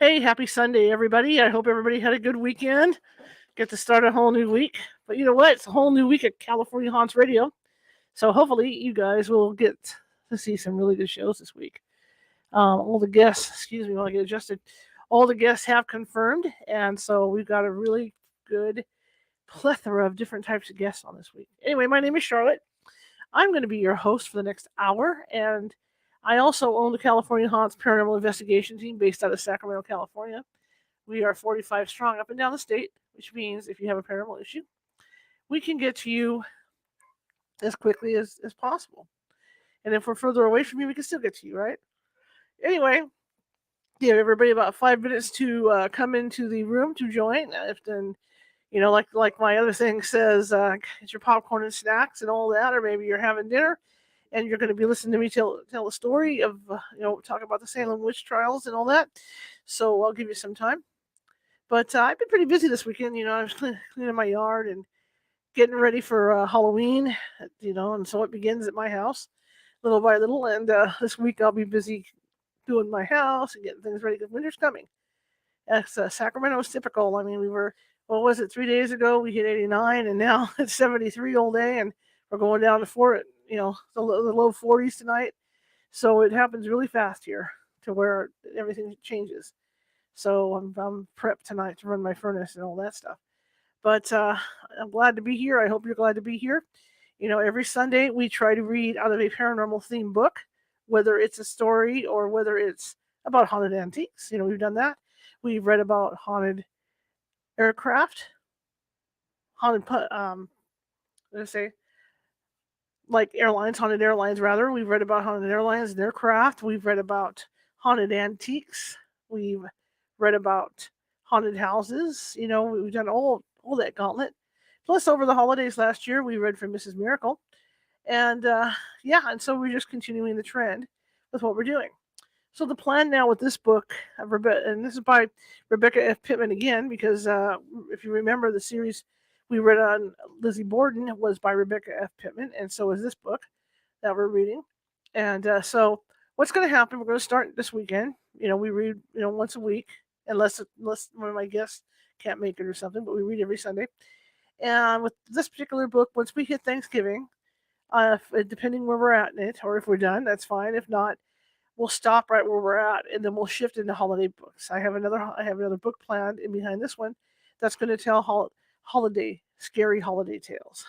Hey, happy Sunday, everybody. I hope everybody had a good weekend. Get to start a whole new week. But you know what? It's a whole new week at California Haunts Radio. So hopefully you guys will get to see some really good shows this week. All the guests, excuse me, while I get adjusted, all the guests have confirmed. And so we've got a really good plethora of different types of guests on this week. Anyway, my name is Charlotte. I'm going to be your host for the next hour. And I also own the California Haunts Paranormal Investigation Team based out of Sacramento, California. We are 45 strong up and down the state, which means if you have a paranormal issue, we can get to you as quickly as possible. And if we're further away from you, we can still get to you, right? Anyway, give everybody about 5 minutes to come into the room to join. If then, like my other thing says, get your popcorn and snacks and all that, or maybe you're having dinner and you're going to be listening to me tell a story of, talk about the Salem witch trials and all that. So I'll give you some time. But I've been pretty busy this weekend. I was cleaning my yard and getting ready for Halloween, and so it begins at my house little by little. And this week I'll be busy doing my house and getting things ready because winter's coming. Sacramento is typical. I mean, what was it, 3 days ago? We hit 89, and now it's 73 all day, and we're going down to the low 40s tonight. So it happens really fast here to where everything changes. So I'm prepped tonight to run my furnace and all that stuff. But I'm glad to be here. I hope you're glad to be here. Every Sunday we try to read out of a paranormal themed book, whether it's a story or whether it's about haunted antiques. We've done that. We've read about haunted aircraft, let's say, like airlines, haunted airlines rather. We've read about haunted airlines and aircraft. We've read about haunted antiques. We've read about haunted houses. We've done all that gauntlet. Plus, over the holidays last year, we read from Mrs. Miracle. And and so we're just continuing the trend with what we're doing. So the plan now with this book, and this is by Rebecca F. Pittman again, because if you remember the series we read on Lizzie Borden was by Rebecca F. Pittman, and so is this book that we're reading. And so what's going to happen, we're going to start this weekend. We read, once a week, unless one of my guests can't make it or something, but we read every Sunday. And with this particular book, once we hit Thanksgiving, depending where we're at in it, or if we're done, that's fine. If not, we'll stop right where we're at, and then we'll shift into holiday books. I have another book planned in behind this one that's going to tell scary holiday tales.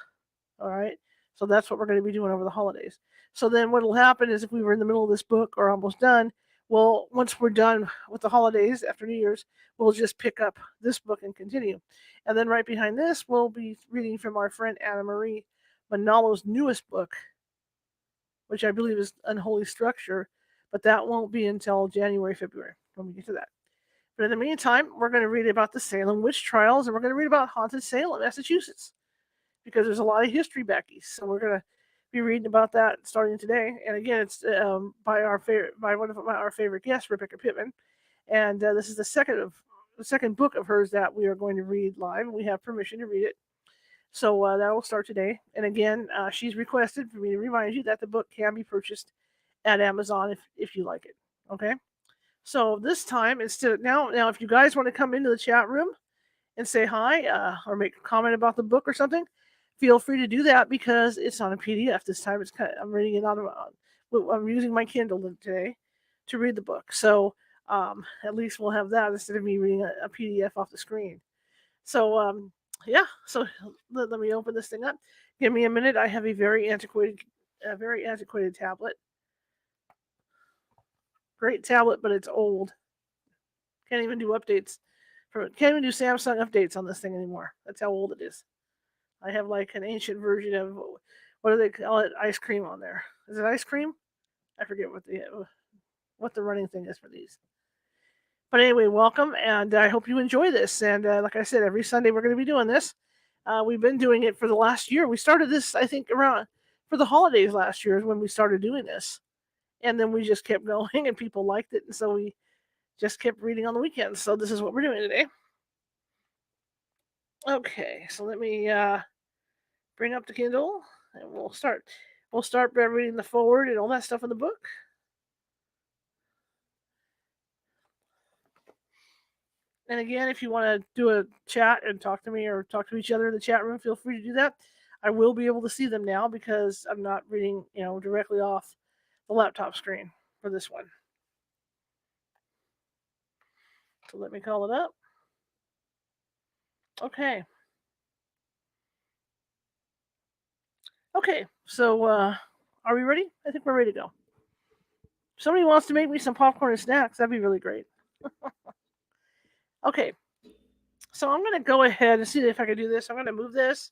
All right, so that's what we're going to be doing over the holidays. So then what will happen is if we were in the middle of this book or almost done, well, once we're done with the holidays after New Year's, we'll just pick up this book and continue. And then right behind this, we'll be reading from our friend Anna Marie Manalo's newest book, which I believe is Unholy Structure, but that won't be until January, February when we get to that. But in the meantime, we're going to read about the Salem witch trials, and we're going to read about haunted Salem, Massachusetts, because there's a lot of history back east. So we're going to be reading about that starting today. And again, it's by one of our favorite guests, Rebecca Pittman. And this is the second book of hers that we are going to read live. We have permission to read it. So that will start today. And again, she's requested for me to remind you that the book can be purchased at Amazon if you like it. Okay. So this time, now, if you guys want to come into the chat room and say hi or make a comment about the book or something, feel free to do that because it's on a PDF this time. I'm reading it I'm using my Kindle today to read the book. So at least we'll have that instead of me reading a PDF off the screen. So so let me open this thing up. Give me a minute. I have a very antiquated tablet. Great tablet, but it's old. Can't even do updates. Can't even do Samsung updates on this thing anymore. That's how old it is. I have like an ancient version of, what do they call it, ice cream on there. Is it ice cream? I forget what the running thing is for these. But anyway, welcome, and I hope you enjoy this. And like I said, every Sunday we're going to be doing this. We've been doing it for the last year. We started this, I think, around for the holidays last year is when we started doing this. And then we just kept going, and people liked it, and so we just kept reading on the weekends. So this is what we're doing today. Okay, so let me bring up the Kindle, and we'll start by reading the foreword and all that stuff in the book. And again, if you want to do a chat and talk to me or talk to each other in the chat room, feel free to do that. I will be able to see them now because I'm not reading, directly off the laptop screen for this one. So let me call it up. Okay. Okay. So are we ready? I think we're ready to go. If somebody wants to make me some popcorn and snacks, that'd be really great. Okay. So I'm going to go ahead and see if I can do this. I'm going to move this.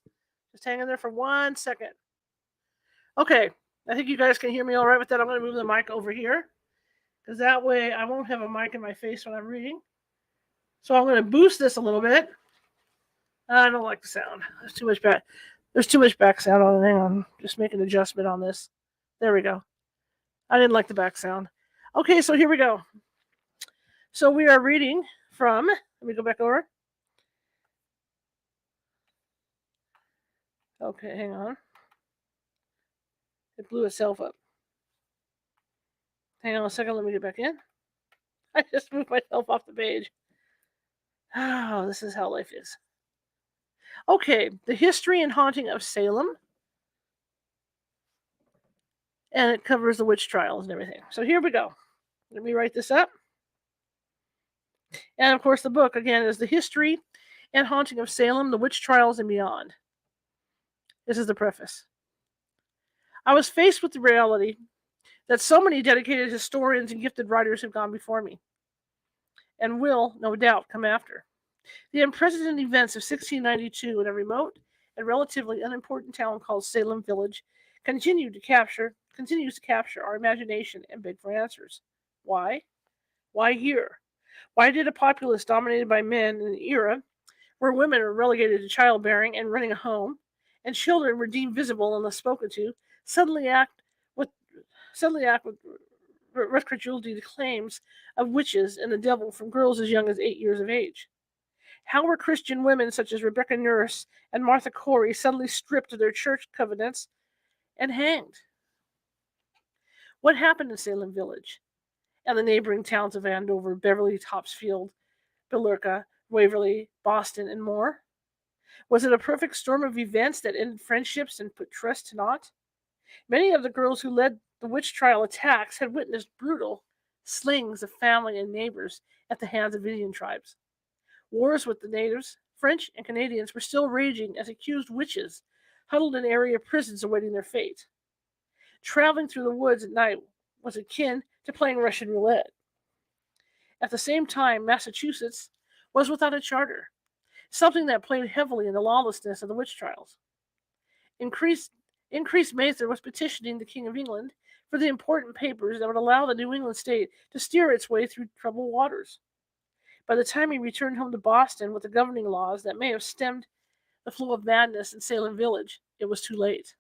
Just hang in there for 1 second. Okay. I think you guys can hear me all right with that. I'm going to move the mic over here because that way I won't have a mic in my face when I'm reading. So I'm going to boost this a little bit. I don't like the sound. There's too much back sound on it. Hang on. Just make an adjustment on this. There we go. I didn't like the back sound. Okay, so here we go. So we are reading from, let me go back over. Okay, hang on. It blew itself up. Hang on a second, let me get back in. I just moved myself off the page. Oh, this is how life is. Okay, the history and haunting of Salem. And it covers the witch trials and everything. So here we go. Let me write this up. And of course, the book, again, is The History and Haunting of Salem, the Witch Trials and Beyond. This is the preface. I was faced with the reality that so many dedicated historians and gifted writers have gone before me, and will, no doubt, come after. The unprecedented events of 1692 in a remote and relatively unimportant town called Salem Village continues to capture our imagination and beg for answers. Why? Why here? Why did a populace dominated by men in an era where women were relegated to childbearing and running a home, and children were deemed visible unless spoken to, suddenly act with recredulity to claims of witches and the devil from girls as young as 8 years of age? How were Christian women such as Rebecca Nurse and Martha Corey suddenly stripped of their church covenants and hanged? What happened in Salem Village and the neighboring towns of Andover, Beverly, Topsfield, Billerica, Waverly, Boston, and more? Was it a perfect storm of events that ended friendships and put trust to naught? Many of the girls who led the witch trial attacks had witnessed brutal slayings of family and neighbors at the hands of Indian tribes. Wars with the natives, French and Canadians, were still raging as accused witches huddled in area prisons awaiting their fate. Traveling through the woods at night was akin to playing Russian roulette. At the same time, Massachusetts was without a charter, something that played heavily in the lawlessness of the witch trials. Increased Mather was petitioning the King of England for the important papers that would allow the New England state to steer its way through troubled waters. By the time he returned home to Boston with the governing laws that may have stemmed the flow of madness in Salem Village, it was too late.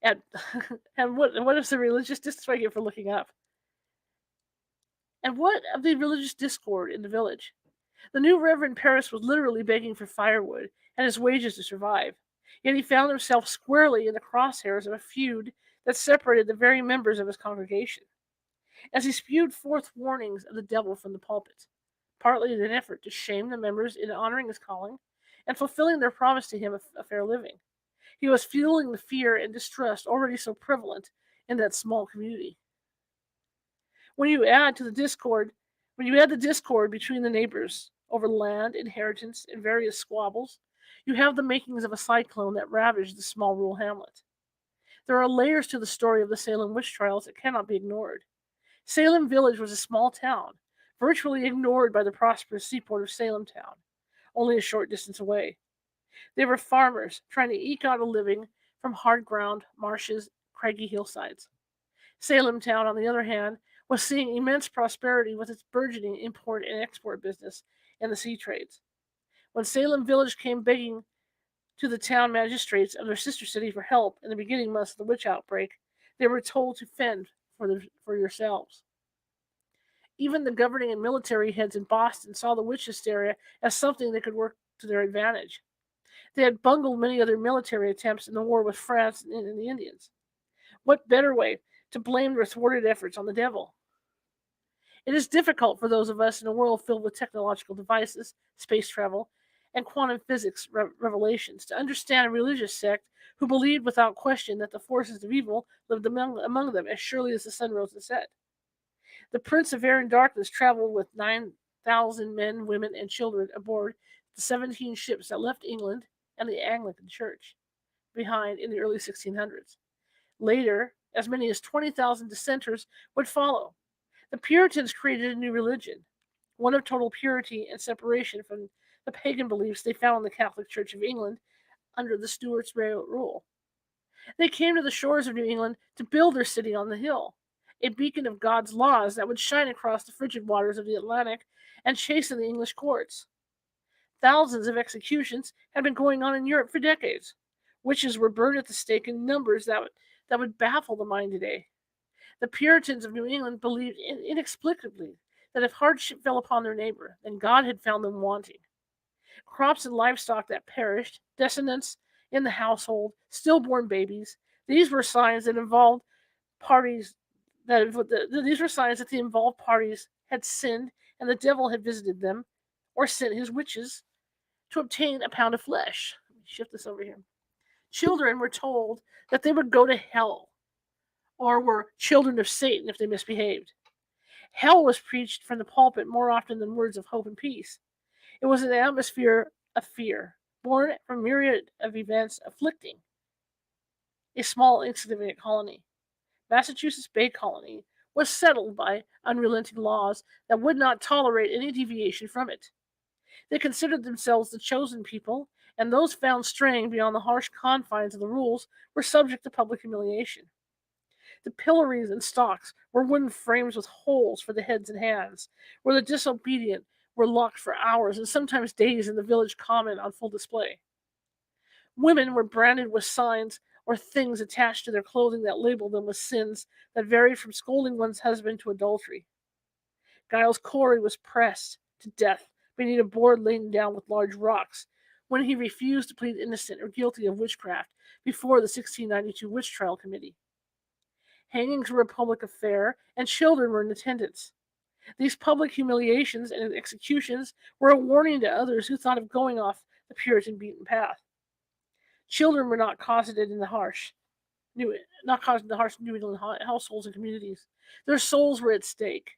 And, and what is the religious? This is what I get for looking up. And what of the religious discord in the village? The new Reverend Paris was literally begging for firewood and his wages to survive. Yet he found himself squarely in the crosshairs of a feud that separated the very members of his congregation. As he spewed forth warnings of the devil from the pulpit, partly in an effort to shame the members in honoring his calling and fulfilling their promise to him of a fair living, he was fueling the fear and distrust already so prevalent in that small community. When you add the discord between the neighbors over land, inheritance, and various squabbles, you have the makings of a cyclone that ravaged the small rural hamlet. There are layers to the story of the Salem witch trials that cannot be ignored. Salem Village was a small town, virtually ignored by the prosperous seaport of Salem Town, only a short distance away. They were farmers trying to eke out a living from hard ground, marshes, craggy hillsides. Salem Town, on the other hand, was seeing immense prosperity with its burgeoning import and export business and the sea trades. When Salem Village came begging to the town magistrates of their sister city for help in the beginning months of the witch outbreak, they were told to fend for yourselves. Even the governing and military heads in Boston saw the witch hysteria as something that could work to their advantage. They had bungled many other military attempts in the war with France and the Indians. What better way to blame their thwarted efforts on the devil? It is difficult for those of us in a world filled with technological devices, space travel, and quantum physics revelations to understand a religious sect who believed without question that the forces of evil lived among them as surely as the sun rose and set. The Prince of Air and Darkness traveled with 9,000 men, women, and children aboard the 17 ships that left England and the Anglican Church behind in the early 1600s. Later, as many as 20,000 dissenters would follow. The Puritans created a new religion, one of total purity and separation from the pagan beliefs they found in the Catholic Church of England under the Stuarts' rule. They came to the shores of New England to build their city on the hill, a beacon of God's laws that would shine across the frigid waters of the Atlantic and chasten the English courts. Thousands of executions had been going on in Europe for decades. Witches were burned at the stake in numbers that would baffle the mind today. The Puritans of New England believed inexplicably that if hardship fell upon their neighbor, then God had found them wanting. Crops and livestock that perished, descendants in the household, stillborn babies, these were signs that involved parties these were signs that the involved parties had sinned and the devil had visited them or sent his witches to obtain a pound of flesh. Let me shift this over here. Children were told that they would go to hell or were children of Satan if they misbehaved. Hell was preached from the pulpit more often than words of hope and peace. It was an atmosphere of fear, born from a myriad of events afflicting a small, insignificant colony. Massachusetts Bay Colony was settled by unrelenting laws that would not tolerate any deviation from it. They considered themselves the chosen people, and those found straying beyond the harsh confines of the rules were subject to public humiliation. The pillories and stocks were wooden frames with holes for the heads and hands, where the disobedient were locked for hours and sometimes days in the village common on full display. Women were branded with signs or things attached to their clothing that labeled them with sins that varied from scolding one's husband to adultery. Giles Corey was pressed to death beneath a board laden down with large rocks when he refused to plead innocent or guilty of witchcraft before the 1692 Witch Trial Committee. Hangings were a public affair, and children were in attendance. These public humiliations and executions were a warning to others who thought of going off the Puritan beaten path. Children were not cosseted in the harsh New England households and communities. Their souls were at stake,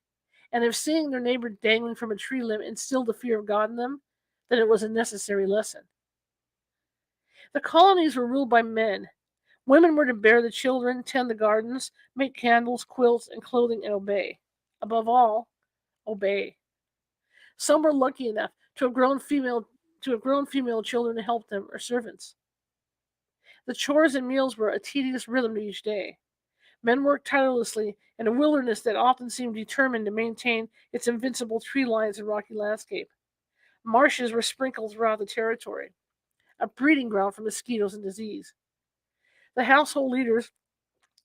and if seeing their neighbor dangling from a tree limb instilled the fear of God in them, then it was a necessary lesson. The colonies were ruled by men. Women were to bear the children, tend the gardens, make candles, quilts, and clothing, and obey. Above all, obey. Some were lucky enough to have grown female children to help them or servants. The chores and meals were a tedious rhythm to each day. Men worked tirelessly in a wilderness that often seemed determined to maintain its invincible tree lines and rocky landscape. Marshes were sprinkled throughout the territory, a breeding ground for mosquitoes and disease. The household leaders,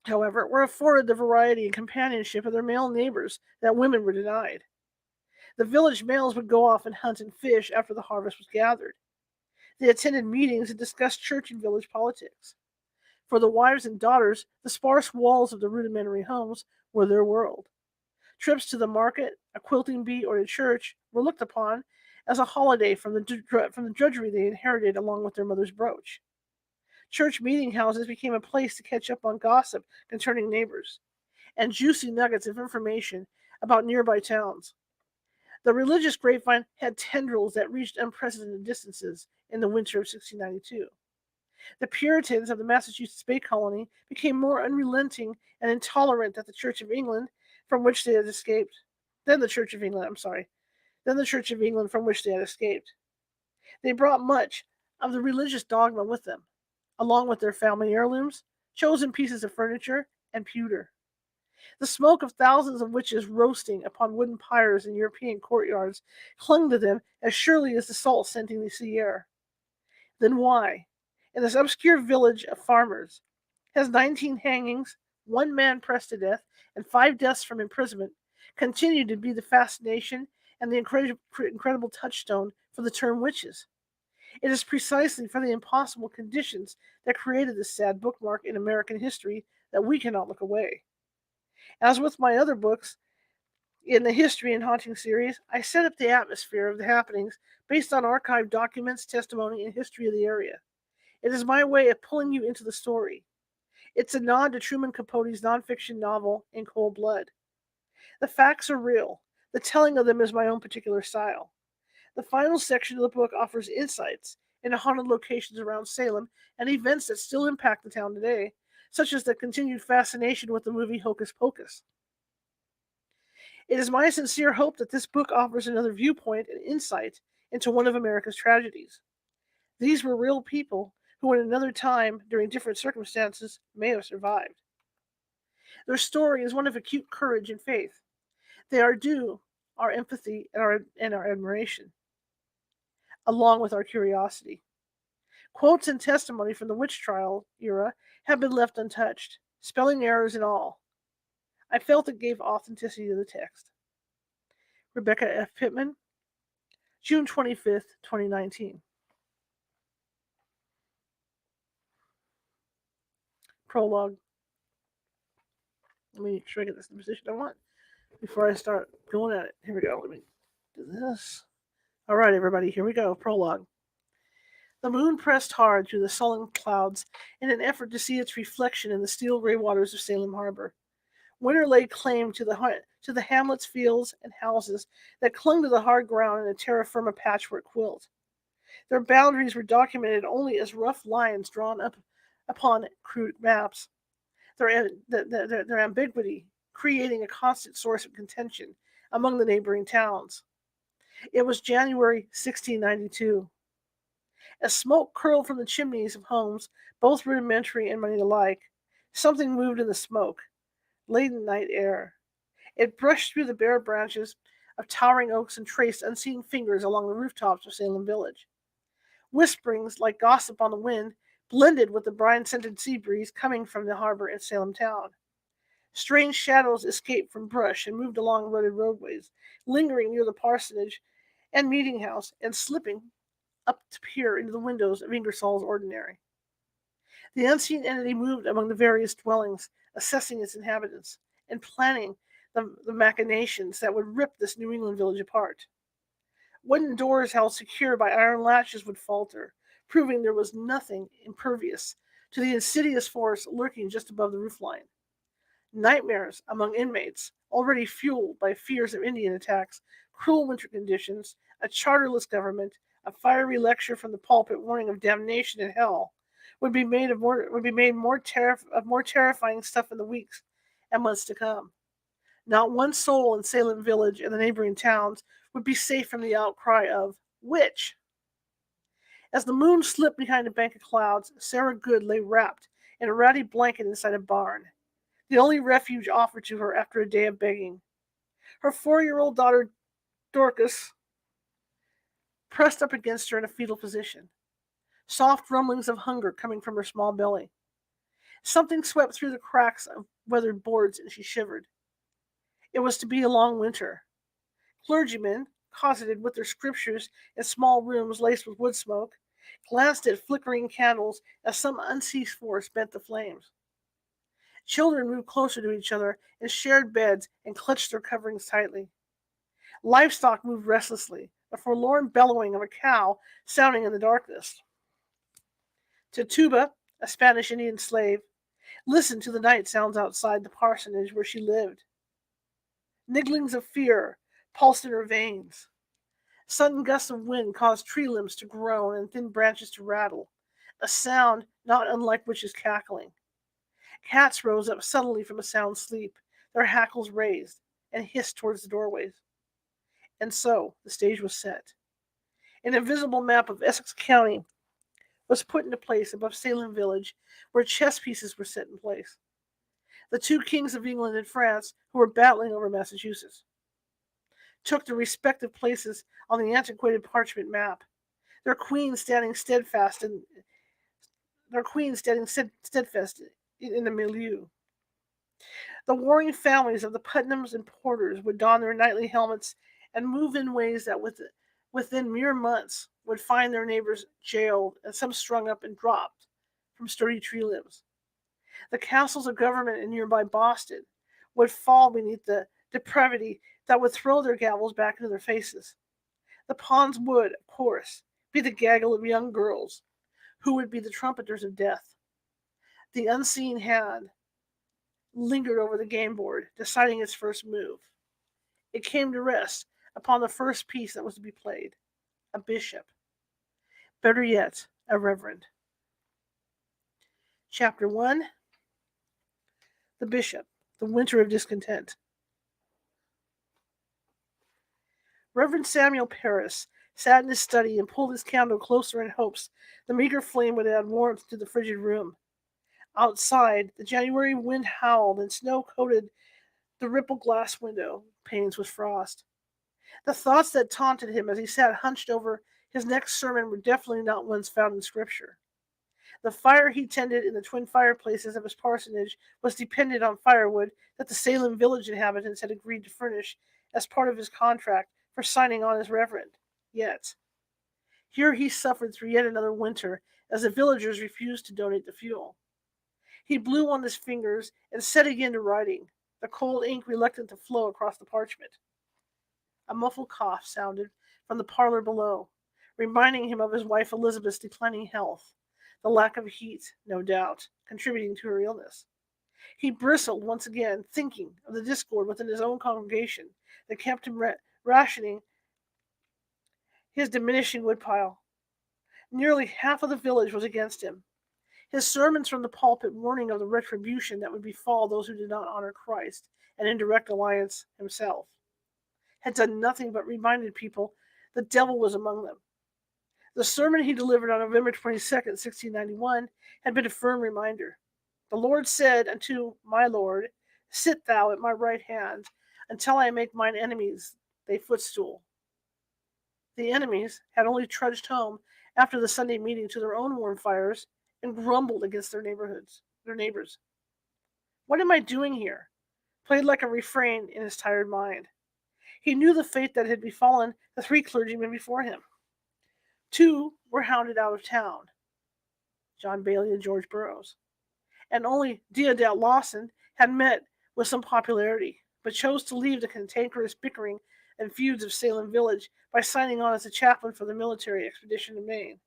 however, were afforded the variety and companionship of their male neighbors that women were denied. The village males would go off and hunt and fish after the harvest was gathered. They attended meetings and discussed church and village politics. For the wives and daughters, the sparse walls of the rudimentary homes were their world. Trips to the market, a quilting bee, or to church were looked upon as a holiday from the drudgery they inherited along with their mother's brooch. Church meeting houses became a place to catch up on gossip concerning neighbors and juicy nuggets of information about nearby towns. The religious grapevine had tendrils that reached unprecedented distances in the winter of 1692. The Puritans of the Massachusetts Bay Colony became more unrelenting and intolerant than the Church of England from which they had escaped. Than the Church of England, I'm sorry. Than the Church of England from which they had escaped. They brought much of the religious dogma with them, along with their family heirlooms, chosen pieces of furniture, and pewter. The smoke of thousands of witches roasting upon wooden pyres in European courtyards clung to them as surely as the salt scenting the sea air. Then why, in this obscure village of farmers, has 19 hangings, one man pressed to death, and 5 deaths from imprisonment continued to be the fascination and the incredible touchstone for the term witches? It is precisely for the impossible conditions that created this sad bookmark in American history that we cannot look away. As with my other books, In the History and Haunting series, I set up the atmosphere of the happenings based on archived documents, testimony, and history of the area. It is my way of pulling you into the story. It's a nod to Truman Capote's nonfiction novel, In Cold Blood. The facts are real. The telling of them is my own particular style. The final section of the book offers insights into haunted locations around Salem and events that still impact the town today, such as the continued fascination with the movie Hocus Pocus. It is my sincere hope that this book offers another viewpoint and insight into one of America's tragedies. These were real people who, in another time, during different circumstances, may have survived. Their story is one of acute courage and faith. They are due our empathy and our admiration, along with our curiosity. Quotes and testimony from the witch trial era have been left untouched, spelling errors and all. I felt it gave authenticity to the text. Rebecca F. Pittman, June 25th, 2019. Prologue. Let me make sure I get this in the position I want before I start going at it. Here we go. Let me do this. All right, everybody, here we go. Prologue. The moon pressed hard through the sullen clouds in an effort to see its reflection in the steel gray waters of Salem Harbor. Winter laid claim to the hamlets, fields, and houses that clung to the hard ground in a terra firma patchwork quilt. Their boundaries were documented only as rough lines drawn up upon crude maps. Their ambiguity creating a constant source of contention among the neighboring towns. It was January 1692. As smoke curled from the chimneys of homes, both rudimentary and money alike, something moved in the smoke, laden night air. It brushed through the bare branches of towering oaks and traced unseen fingers along the rooftops of Salem Village. Whisperings, like gossip on the wind, blended with the brine-scented sea breeze coming from the harbor in Salem town. Strange shadows escaped from brush and moved along rutted roadways, lingering near the parsonage and meeting house, and slipping up to peer into the windows of Ingersoll's ordinary. The unseen entity moved among the various dwellings, assessing its inhabitants, and planning the machinations that would rip this New England village apart. Wooden doors held secure by iron latches would falter, proving there was nothing impervious to the insidious force lurking just above the roofline. Nightmares among inmates, already fueled by fears of Indian attacks, cruel winter conditions, a charterless government, a fiery lecture from the pulpit warning of damnation and hell, would be made more terrifying stuff in the weeks and months to come. Not one soul in Salem Village and the neighboring towns would be safe from the outcry of witch. As the moon slipped behind a bank of clouds, Sarah Good lay wrapped in a ratty blanket inside a barn, the only refuge offered to her after a day of begging. Her 4-year-old daughter, Dorcas, pressed up against her in a fetal position, soft rumblings of hunger coming from her small belly. Something swept through the cracks of weathered boards, and she shivered. It was to be a long winter. Clergymen, closeted with their scriptures in small rooms laced with wood smoke, glanced at flickering candles as some unseen force bent the flames. Children moved closer to each other and shared beds and clutched their coverings tightly. Livestock moved restlessly, a forlorn bellowing of a cow sounding in the darkness. Tituba, a Spanish Indian slave, listened to the night sounds outside the parsonage where she lived. Nigglings of fear pulsed in her veins. Sudden gusts of wind caused tree limbs to groan and thin branches to rattle, a sound not unlike witches cackling. Cats rose up suddenly from a sound sleep, their hackles raised, and hissed towards the doorways. And so the stage was set. An invisible map of Essex County was put into place above Salem Village, where chess pieces were set in place. The two kings of England and France, who were battling over Massachusetts, took their respective places on the antiquated parchment map, their queen standing steadfast in the milieu. The warring families of the Putnams and Porters would don their knightly helmets and move in ways that within mere months would find their neighbors jailed and some strung up and dropped from sturdy tree limbs. The castles of government in nearby Boston would fall beneath the depravity that would throw their gavels back into their faces. The pawns would, of course, be the gaggle of young girls, who would be the trumpeters of death. The unseen hand lingered over the game board, deciding its first move. It came to rest upon the first piece that was to be played, a bishop. Better yet, a reverend. Chapter 1, The Bishop, the Winter of Discontent. Reverend Samuel Parris sat in his study and pulled his candle closer in hopes the meager flame would add warmth to the frigid room. Outside, the January wind howled and snow coated the rippled glass window panes with frost. The thoughts that taunted him as he sat hunched over his next sermon were definitely not ones found in Scripture. The fire he tended in the twin fireplaces of his parsonage was dependent on firewood that the Salem village inhabitants had agreed to furnish as part of his contract for signing on as reverend. Yet, here he suffered through yet another winter as the villagers refused to donate the fuel. He blew on his fingers and set again to writing, the cold ink reluctant to flow across the parchment. A muffled cough sounded from the parlor below, reminding him of his wife Elizabeth's declining health, the lack of heat, no doubt, contributing to her illness. He bristled once again, thinking of the discord within his own congregation that kept him rationing his diminishing woodpile. Nearly half of the village was against him. His sermons from the pulpit warning of the retribution that would befall those who did not honor Christ and in direct alliance himself had done nothing but reminded people the devil was among them. The sermon he delivered on November 22nd, 1691, had been a firm reminder. The Lord said unto my Lord, Sit thou at my right hand, until I make mine enemies thy footstool. The enemies had only trudged home after the Sunday meeting to their own warm fires and grumbled against their neighbors. What am I doing here? Played like a refrain in his tired mind. He knew the fate that had befallen the three clergymen before him. Two were hounded out of town, John Bailey and George Burroughs, and only Deodat Lawson had met with some popularity, but chose to leave the cantankerous bickering and feuds of Salem village by signing on as a chaplain for the military expedition to Maine.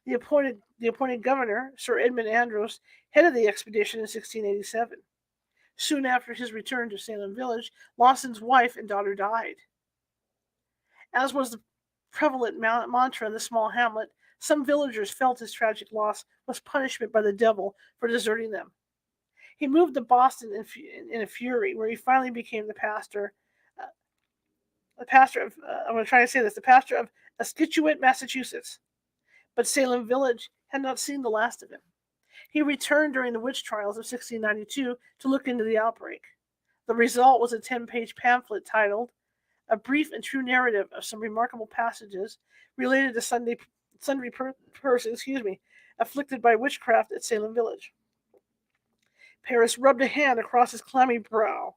The appointed governor, Sir Edmund Andros, headed the expedition in 1687. Soon after his return to Salem village, Lawson's wife and daughter died. As was the prevalent mantra in the small hamlet, some villagers felt his tragic loss was punishment by the devil for deserting them. He moved to Boston in a fury, where he finally became the pastor of the pastor of Scituate, Massachusetts. But Salem village had not seen the last of him. He returned during the witch trials of 1692 to look into the outbreak. The result was a 10-page pamphlet titled A Brief and True Narrative of Some Remarkable Passages Related to Sundry Persons afflicted by witchcraft at Salem village. Parris rubbed a hand across his clammy brow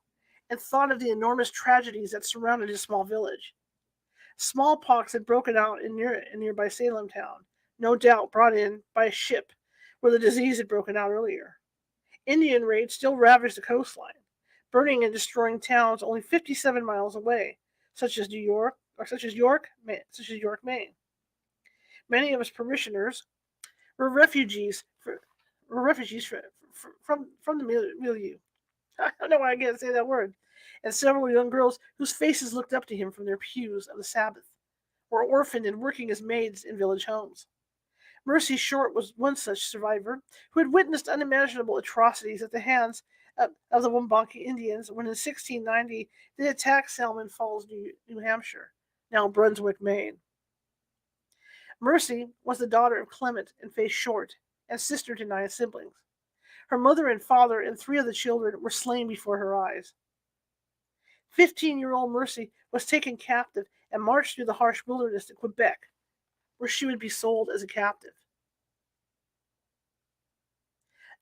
and thought of the enormous tragedies that surrounded his small village. Smallpox had broken out in nearby Salem town, no doubt brought in by a ship where the disease had broken out earlier. Indian raids still ravaged the coastline, burning and destroying towns only 57 miles away, such as York, Maine. Many of his parishioners were refugees from the milieu. I don't know why I can't say that word. And several young girls whose faces looked up to him from their pews of the Sabbath were orphaned and working as maids in village homes. Mercy Short was one such survivor who had witnessed unimaginable atrocities at the hands of the Wambonki Indians when in 1690 they attacked Salem Falls, New Hampshire, now Brunswick, Maine. Mercy was the daughter of Clement and Faith Short and sister to 9 siblings. Her mother and father and 3 of the children were slain before her eyes. 15-year-old Mercy was taken captive and marched through the harsh wilderness to Quebec, where she would be sold as a captive.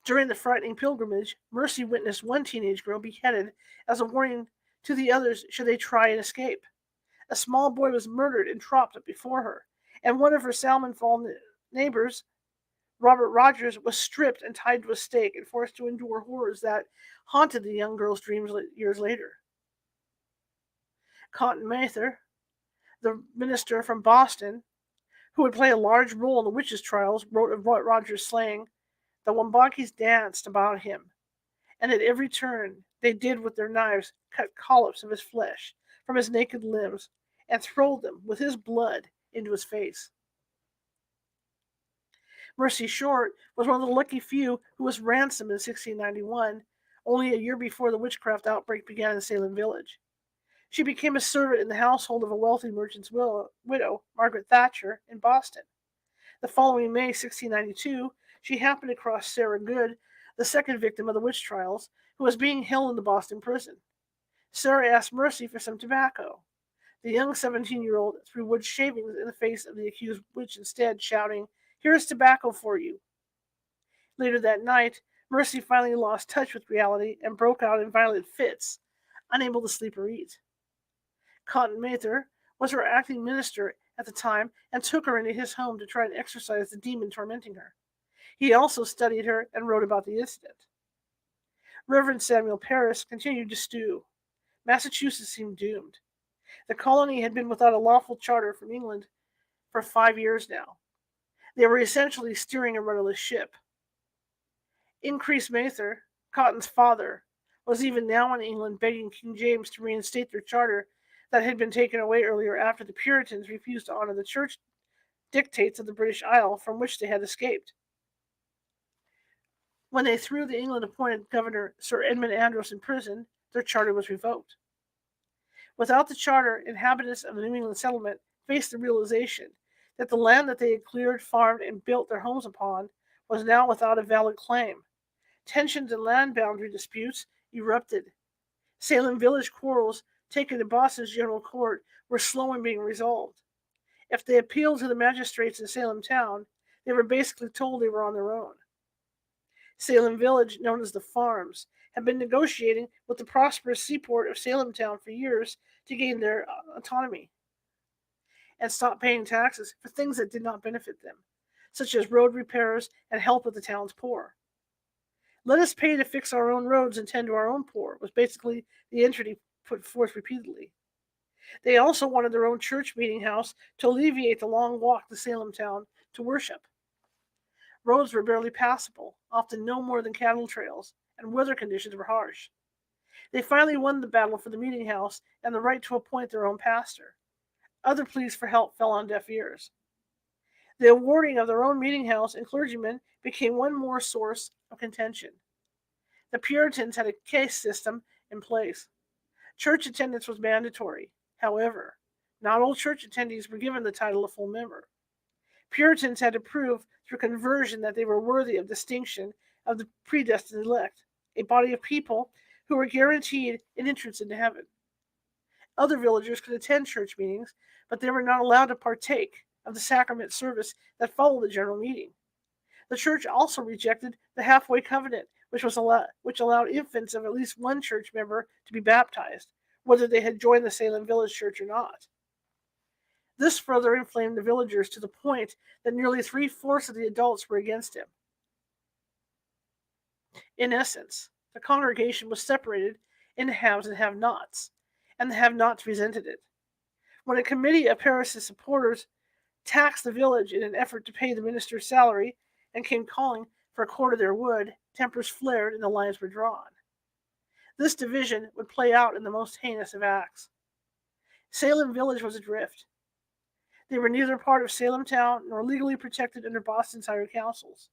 During the frightening pilgrimage, Mercy witnessed one teenage girl beheaded as a warning to the others should they try and escape. A small boy was murdered and dropped before her, and one of her Salmon Fall neighbors, Robert Rogers, was stripped and tied to a stake and forced to endure horrors that haunted the young girl's dreams years later. Cotton Mather, the minister from Boston, who would play a large role in the witches' trials, wrote of Roger's slaying, "The Wombakis danced about him, and at every turn they did with their knives cut collops of his flesh from his naked limbs, and throw them with his blood into his face." Mercy Short was one of the lucky few who was ransomed in 1691, only a year before the witchcraft outbreak began in Salem Village. She became a servant in the household of a wealthy merchant's widow, Margaret Thatcher, in Boston. The following May 1692, she happened across Sarah Good, the second victim of the witch trials, who was being held in the Boston prison. Sarah asked Mercy for some tobacco. The young 17-year-old threw wood shavings in the face of the accused witch instead, shouting, "Here is tobacco for you." Later that night, Mercy finally lost touch with reality and broke out in violent fits, unable to sleep or eat. Cotton Mather was her acting minister at the time and took her into his home to try and exorcise the demon tormenting her. He also studied her and wrote about the incident. Reverend Samuel Parris continued to stew. Massachusetts seemed doomed. The colony had been without a lawful charter from England for 5 years now. They were essentially steering a rudderless ship. Increase Mather, Cotton's father, was even now in England begging King James to reinstate their charter that had been taken away earlier after the Puritans refused to honor the church dictates of the British Isle from which they had escaped. When they threw the England-appointed Governor Sir Edmund Andros in prison, their charter was revoked. Without the charter, inhabitants of the New England settlement faced the realization that the land that they had cleared, farmed, and built their homes upon was now without a valid claim. Tensions and land boundary disputes erupted. Salem Village quarrels taken to Boston's General Court were slow in being resolved. If they appealed to the magistrates in Salem town, they were basically told they were on their own. Salem Village, known as the Farms, had been negotiating with the prosperous seaport of Salem town for years to gain their autonomy and stop paying taxes for things that did not benefit them, such as road repairs and help with the town's poor. "Let us pay to fix our own roads and tend to our own poor," was basically the entreaty put forth repeatedly. They also wanted their own church meeting house to alleviate the long walk to Salem town to worship. Roads were barely passable, often no more than cattle trails, and weather conditions were harsh. They finally won the battle for the meeting house and the right to appoint their own pastor. Other pleas for help fell on deaf ears. The awarding of their own meeting house and clergymen became one more source of contention. The Puritans had a caste system in place. Church attendance was mandatory. However, not all church attendees were given the title of full member. Puritans had to prove through conversion that they were worthy of distinction of the predestined elect, a body of people who were guaranteed an entrance into heaven. Other villagers could attend church meetings, but they were not allowed to partake of the sacrament service that followed the general meeting. The church also rejected the halfway covenant, which allowed infants of at least one church member to be baptized, whether they had joined the Salem Village Church or not. This further inflamed the villagers to the point that nearly 3/4 of the adults were against him. In essence, the congregation was separated into haves and have-nots, and the have-nots resented it. When a committee of Parris's supporters taxed the village in an effort to pay the minister's salary and came calling for a quart of their wood, tempers flared and the lines were drawn. This division would play out in the most heinous of acts. Salem Village was adrift. They were neither part of Salem town nor legally protected under Boston's higher councils.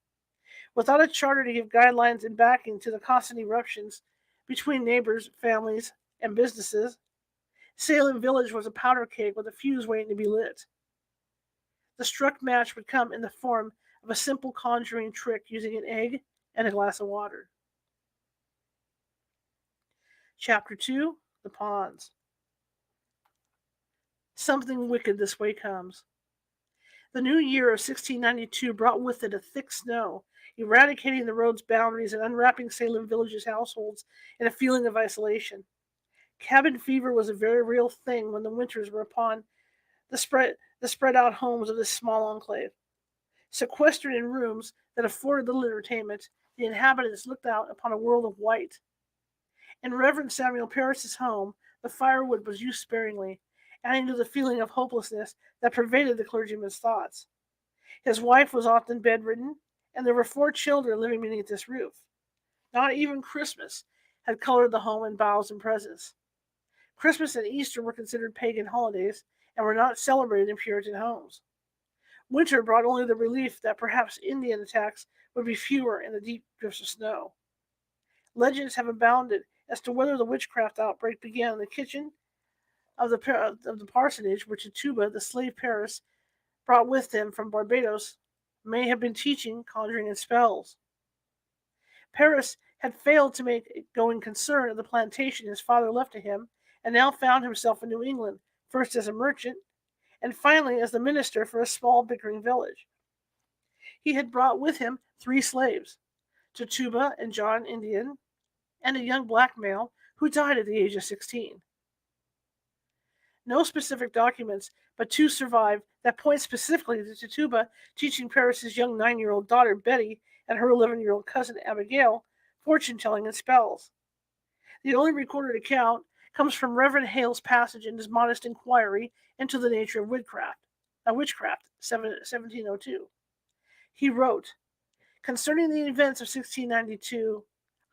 Without a charter to give guidelines and backing to the constant eruptions between neighbors, families, and businesses, Salem Village was a powder keg with a fuse waiting to be lit. The struck match would come in the form of a simple conjuring trick using an egg and a glass of water. Chapter 2, The Ponds. Something wicked this way comes. The new year of 1692 brought with it a thick snow, eradicating the road's boundaries and unwrapping Salem Village's households in a feeling of isolation. Cabin fever was a very real thing when the winters were upon the spread out homes of this small enclave. Sequestered in rooms that afforded little entertainment, the inhabitants looked out upon a world of white. In Reverend Samuel Parris's home, The firewood was used sparingly, adding to the feeling of hopelessness that pervaded the clergyman's thoughts. His wife was often bedridden, and there were 4 children living beneath this roof. Not even Christmas had colored the home in boughs and presents. Christmas and Easter were considered pagan holidays and were not celebrated in Puritan homes. Winter brought only the relief that perhaps Indian attacks would be fewer in the deep drifts of snow. Legends have abounded as to whether the witchcraft outbreak began in the kitchen of the parsonage which Tituba, the slave Paris, brought with him from Barbados, may have been teaching conjuring and spells. Paris had failed to make a going concern of the plantation his father left to him, and now found himself in New England, first as a merchant, and finally as the minister for a small bickering village. He had brought with him 3 slaves, Tituba and John Indian, and a young black male who died at the age of 16. No specific documents, but 2 survive that point specifically to Tituba teaching Paris's young 9-year-old daughter Betty and her 11-year-old cousin Abigail fortune telling and spells. The only recorded account comes from Reverend Hale's passage in his modest inquiry into the nature of witchcraft, 1702. He wrote, "Concerning the events of 1692,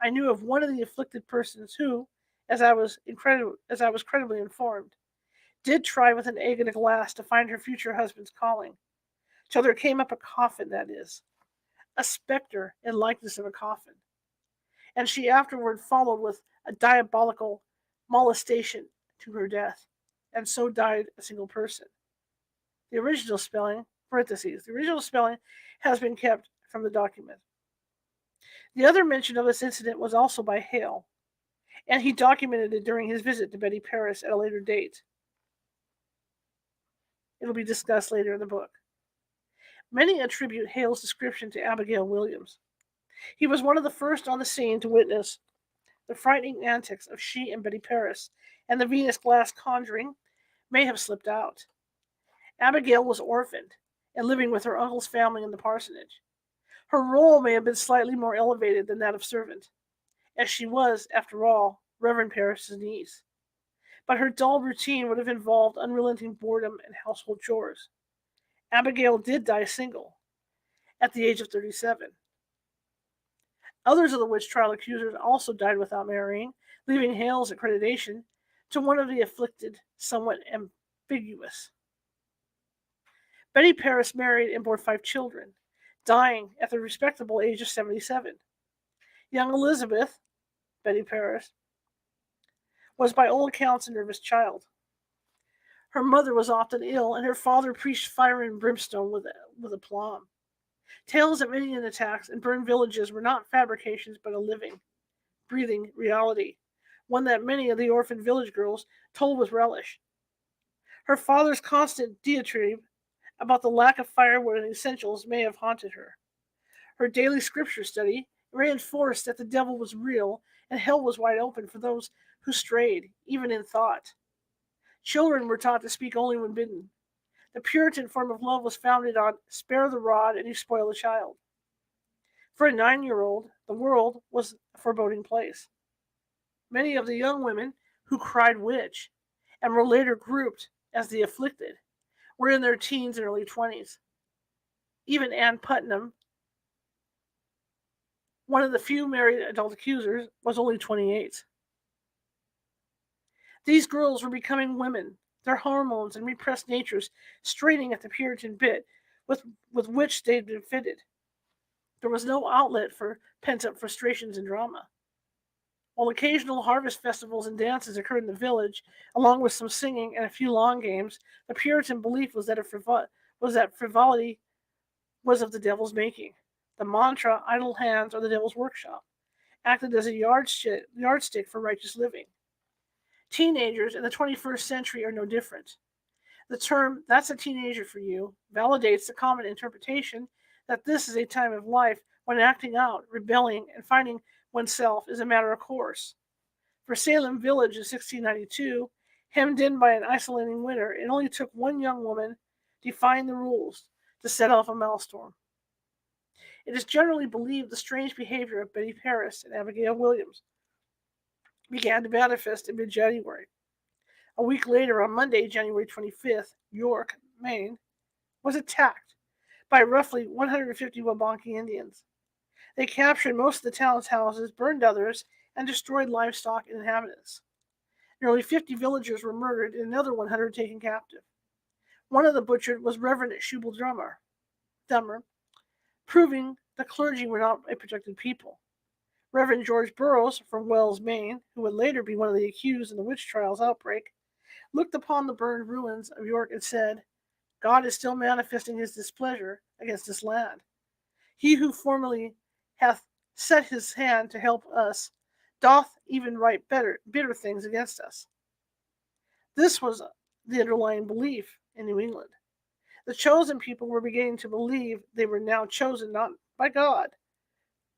I knew of one of the afflicted persons who, as I was credibly informed, did try with an egg and a glass to find her future husband's calling, till there came up a coffin, that is, a spectre in likeness of a coffin, and she afterward followed with a diabolical molestation to her death, and so died a single person. The original spelling, parentheses, the original spelling has been kept from the document. The other mention of this incident was also by Hale, and he documented it during his visit to Betty Paris at a later date. It will be discussed later in the book. Many attribute Hale's description to Abigail Williams. He was one of the first on the scene to witness the frightening antics of she and Betty Paris, and the Venus glass conjuring may have slipped out. Abigail was orphaned and living with her uncle's family in the parsonage. Her role may have been slightly more elevated than that of servant, as she was, after all, Reverend Paris's niece. But her dull routine would have involved unrelenting boredom and household chores. Abigail did die single at the age of 37. Others of the witch trial accusers also died without marrying, leaving Hale's accreditation to one of the afflicted somewhat ambiguous. Betty Paris married and bore 5 children, dying at the respectable age of 77. Young Elizabeth, Betty Paris, was by all accounts a nervous child. Her mother was often ill, and her father preached fire and brimstone with aplomb. Tales of Indian attacks and burned villages were not fabrications, but a living, breathing reality, one that many of the orphan village girls told with relish. Her father's constant diatribe about the lack of firewood and essentials may have haunted her. Her daily scripture study reinforced that the devil was real and hell was wide open for those who strayed, even in thought. Children were taught to speak only when bidden. The Puritan form of love was founded on spare the rod and you spoil the child. For a 9-year-old, the world was a foreboding place. Many of the young women who cried witch and were later grouped as the afflicted were in their teens and early 20s. Even Ann Putnam, one of the few married adult accusers, was only 28. These girls were becoming women, their hormones and repressed natures straining at the Puritan bit with which they had been fitted. There was no outlet for pent-up frustrations and drama. While occasional harvest festivals and dances occurred in the village, along with some singing and a few lawn games, the Puritan belief was that frivolity was of the devil's making. The mantra, idle hands are the devil's workshop, acted as a yardstick for righteous living. Teenagers in the 21st century are no different. The term, "that's a teenager for you," validates the common interpretation that this is a time of life when acting out, rebelling, and finding oneself is a matter of course. For Salem village in 1692, hemmed in by an isolating winter, it only took one young woman defying the rules to set off a maelstrom. It is generally believed the strange behavior of Betty Paris and Abigail Williams began to manifest in mid-January. A week later, on Monday, January 25th, York, Maine, was attacked by roughly 150 Wabanaki Indians. They captured most of the town's houses, burned others, and destroyed livestock and inhabitants. Nearly 50 villagers were murdered and another 100 taken captive. One of the butchered was Reverend Shubal Dummer, proving the clergy were not a protected people. Reverend George Burroughs from Wells, Maine, who would later be one of the accused in the witch trials outbreak, looked upon the burned ruins of York and said, God is still manifesting his displeasure against this land. He who formerly hath set his hand to help us doth even write bitter things against us. This was the underlying belief in New England. The chosen people were beginning to believe they were now chosen not by God,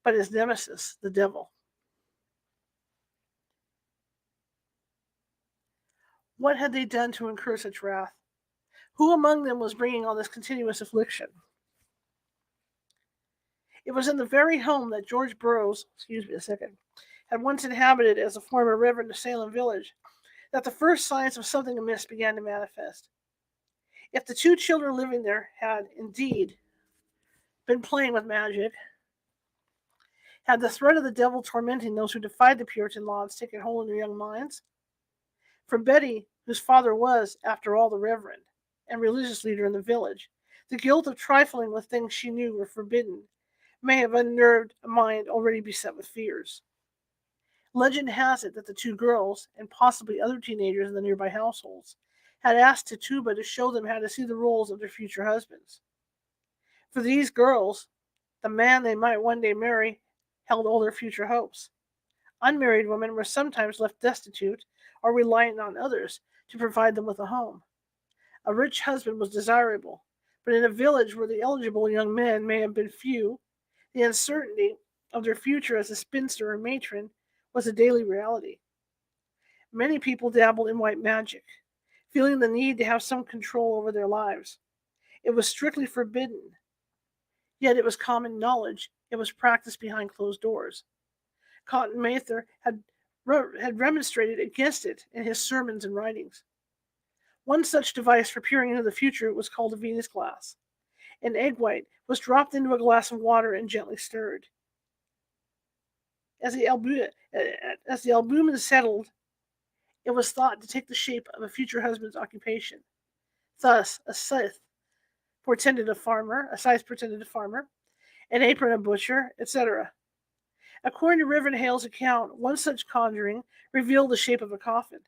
but his nemesis, the devil. What had they done to incur such wrath? Who among them was bringing on this continuous affliction? It was in the very home that George Burroughs, had once inhabited as a former reverend of Salem village, that the first signs of something amiss began to manifest. If the two children living there had indeed been playing with magic, had the threat of the devil tormenting those who defied the Puritan laws taken hold in their young minds? For Betty, whose father was, after all, the reverend and religious leader in the village, the guilt of trifling with things she knew were forbidden may have unnerved a mind already beset with fears. Legend has it that the two girls, and possibly other teenagers in the nearby households, had asked Tituba to show them how to see the roles of their future husbands. For these girls, the man they might one day marry held all their future hopes. Unmarried women were sometimes left destitute or reliant on others to provide them with a home. A rich husband was desirable, but in a village where the eligible young men may have been few, the uncertainty of their future as a spinster or matron was a daily reality. Many people dabbled in white magic, feeling the need to have some control over their lives. It was strictly forbidden, yet it was common knowledge it was practiced behind closed doors. Cotton Mather had remonstrated against it in his sermons and writings. One such device for peering into the future was called a Venus glass. An egg white was dropped into a glass of water and gently stirred. As the albumen settled, it was thought to take the shape of a future husband's occupation. Thus, a scythe portended a farmer, an apron a butcher, etc. According to Reverend Hale's account, one such conjuring revealed the shape of a coffin.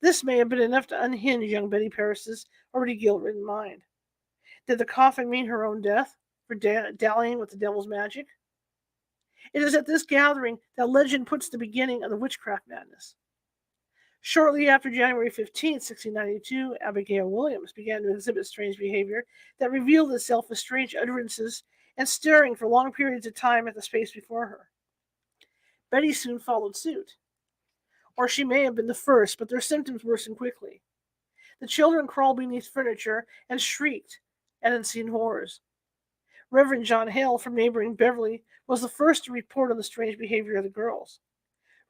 This may have been enough to unhinge young Betty Paris's already guilt-ridden mind. Did the coffin mean her own death for dallying with the devil's magic? It is at this gathering that legend puts the beginning of the witchcraft madness. Shortly after January 15, 1692, Abigail Williams began to exhibit strange behavior that revealed itself as strange utterances and staring for long periods of time at the space before her. Betty soon followed suit. Or she may have been the first, but their symptoms worsened quickly. The children crawled beneath furniture and shrieked at unseen horrors. Reverend John Hale from neighboring Beverly was the first to report on the strange behavior of the girls.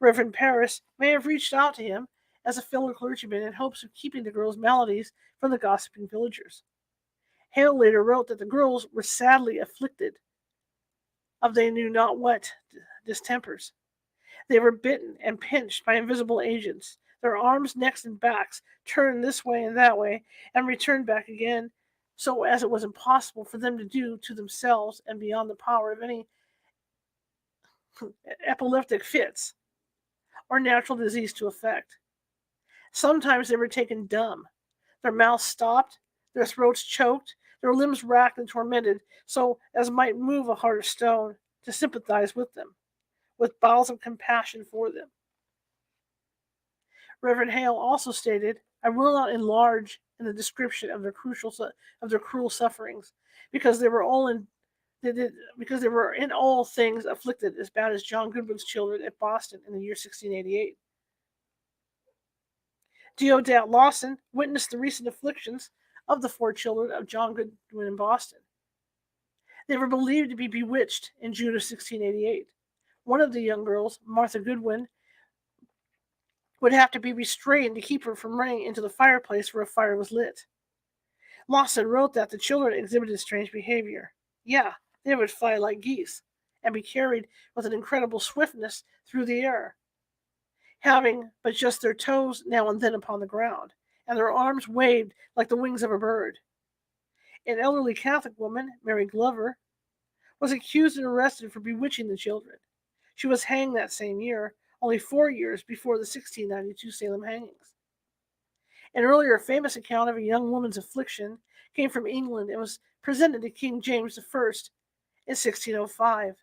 Reverend Paris may have reached out to him as a fellow clergyman in hopes of keeping the girls' maladies from the gossiping villagers. Hale later wrote that the girls were sadly afflicted of they knew not what distempers. They were bitten and pinched by invisible agents. Their arms, necks, and backs turned this way and that way, and returned back again, so as it was impossible for them to do to themselves and beyond the power of any epileptic fits or natural disease to affect. Sometimes they were taken dumb. Their mouths stopped, their throats choked, their limbs racked and tormented, so as might move a heart of stone to sympathize with them, with bowels of compassion for them. Reverend Hale also stated, I will not enlarge in the description of their cruel sufferings, because they were in all things afflicted as bad as John Goodwin's children at Boston in the year 1688. Deodat Lawson witnessed the recent afflictions of the 4 children of John Goodwin in Boston. They were believed to be bewitched in June of 1688. One of the young girls, Martha Goodwin, would have to be restrained to keep her from running into the fireplace where a fire was lit. Lawson wrote that the children exhibited strange behavior. Yeah, they would fly like geese and be carried with an incredible swiftness through the air, having but just their toes now and then upon the ground, and their arms waved like the wings of a bird. An elderly Catholic woman, Mary Glover, was accused and arrested for bewitching the children. She was hanged that same year, only 4 years before the 1692 Salem hangings. An earlier famous account of a young woman's affliction came from England and was presented to King James I in 1605.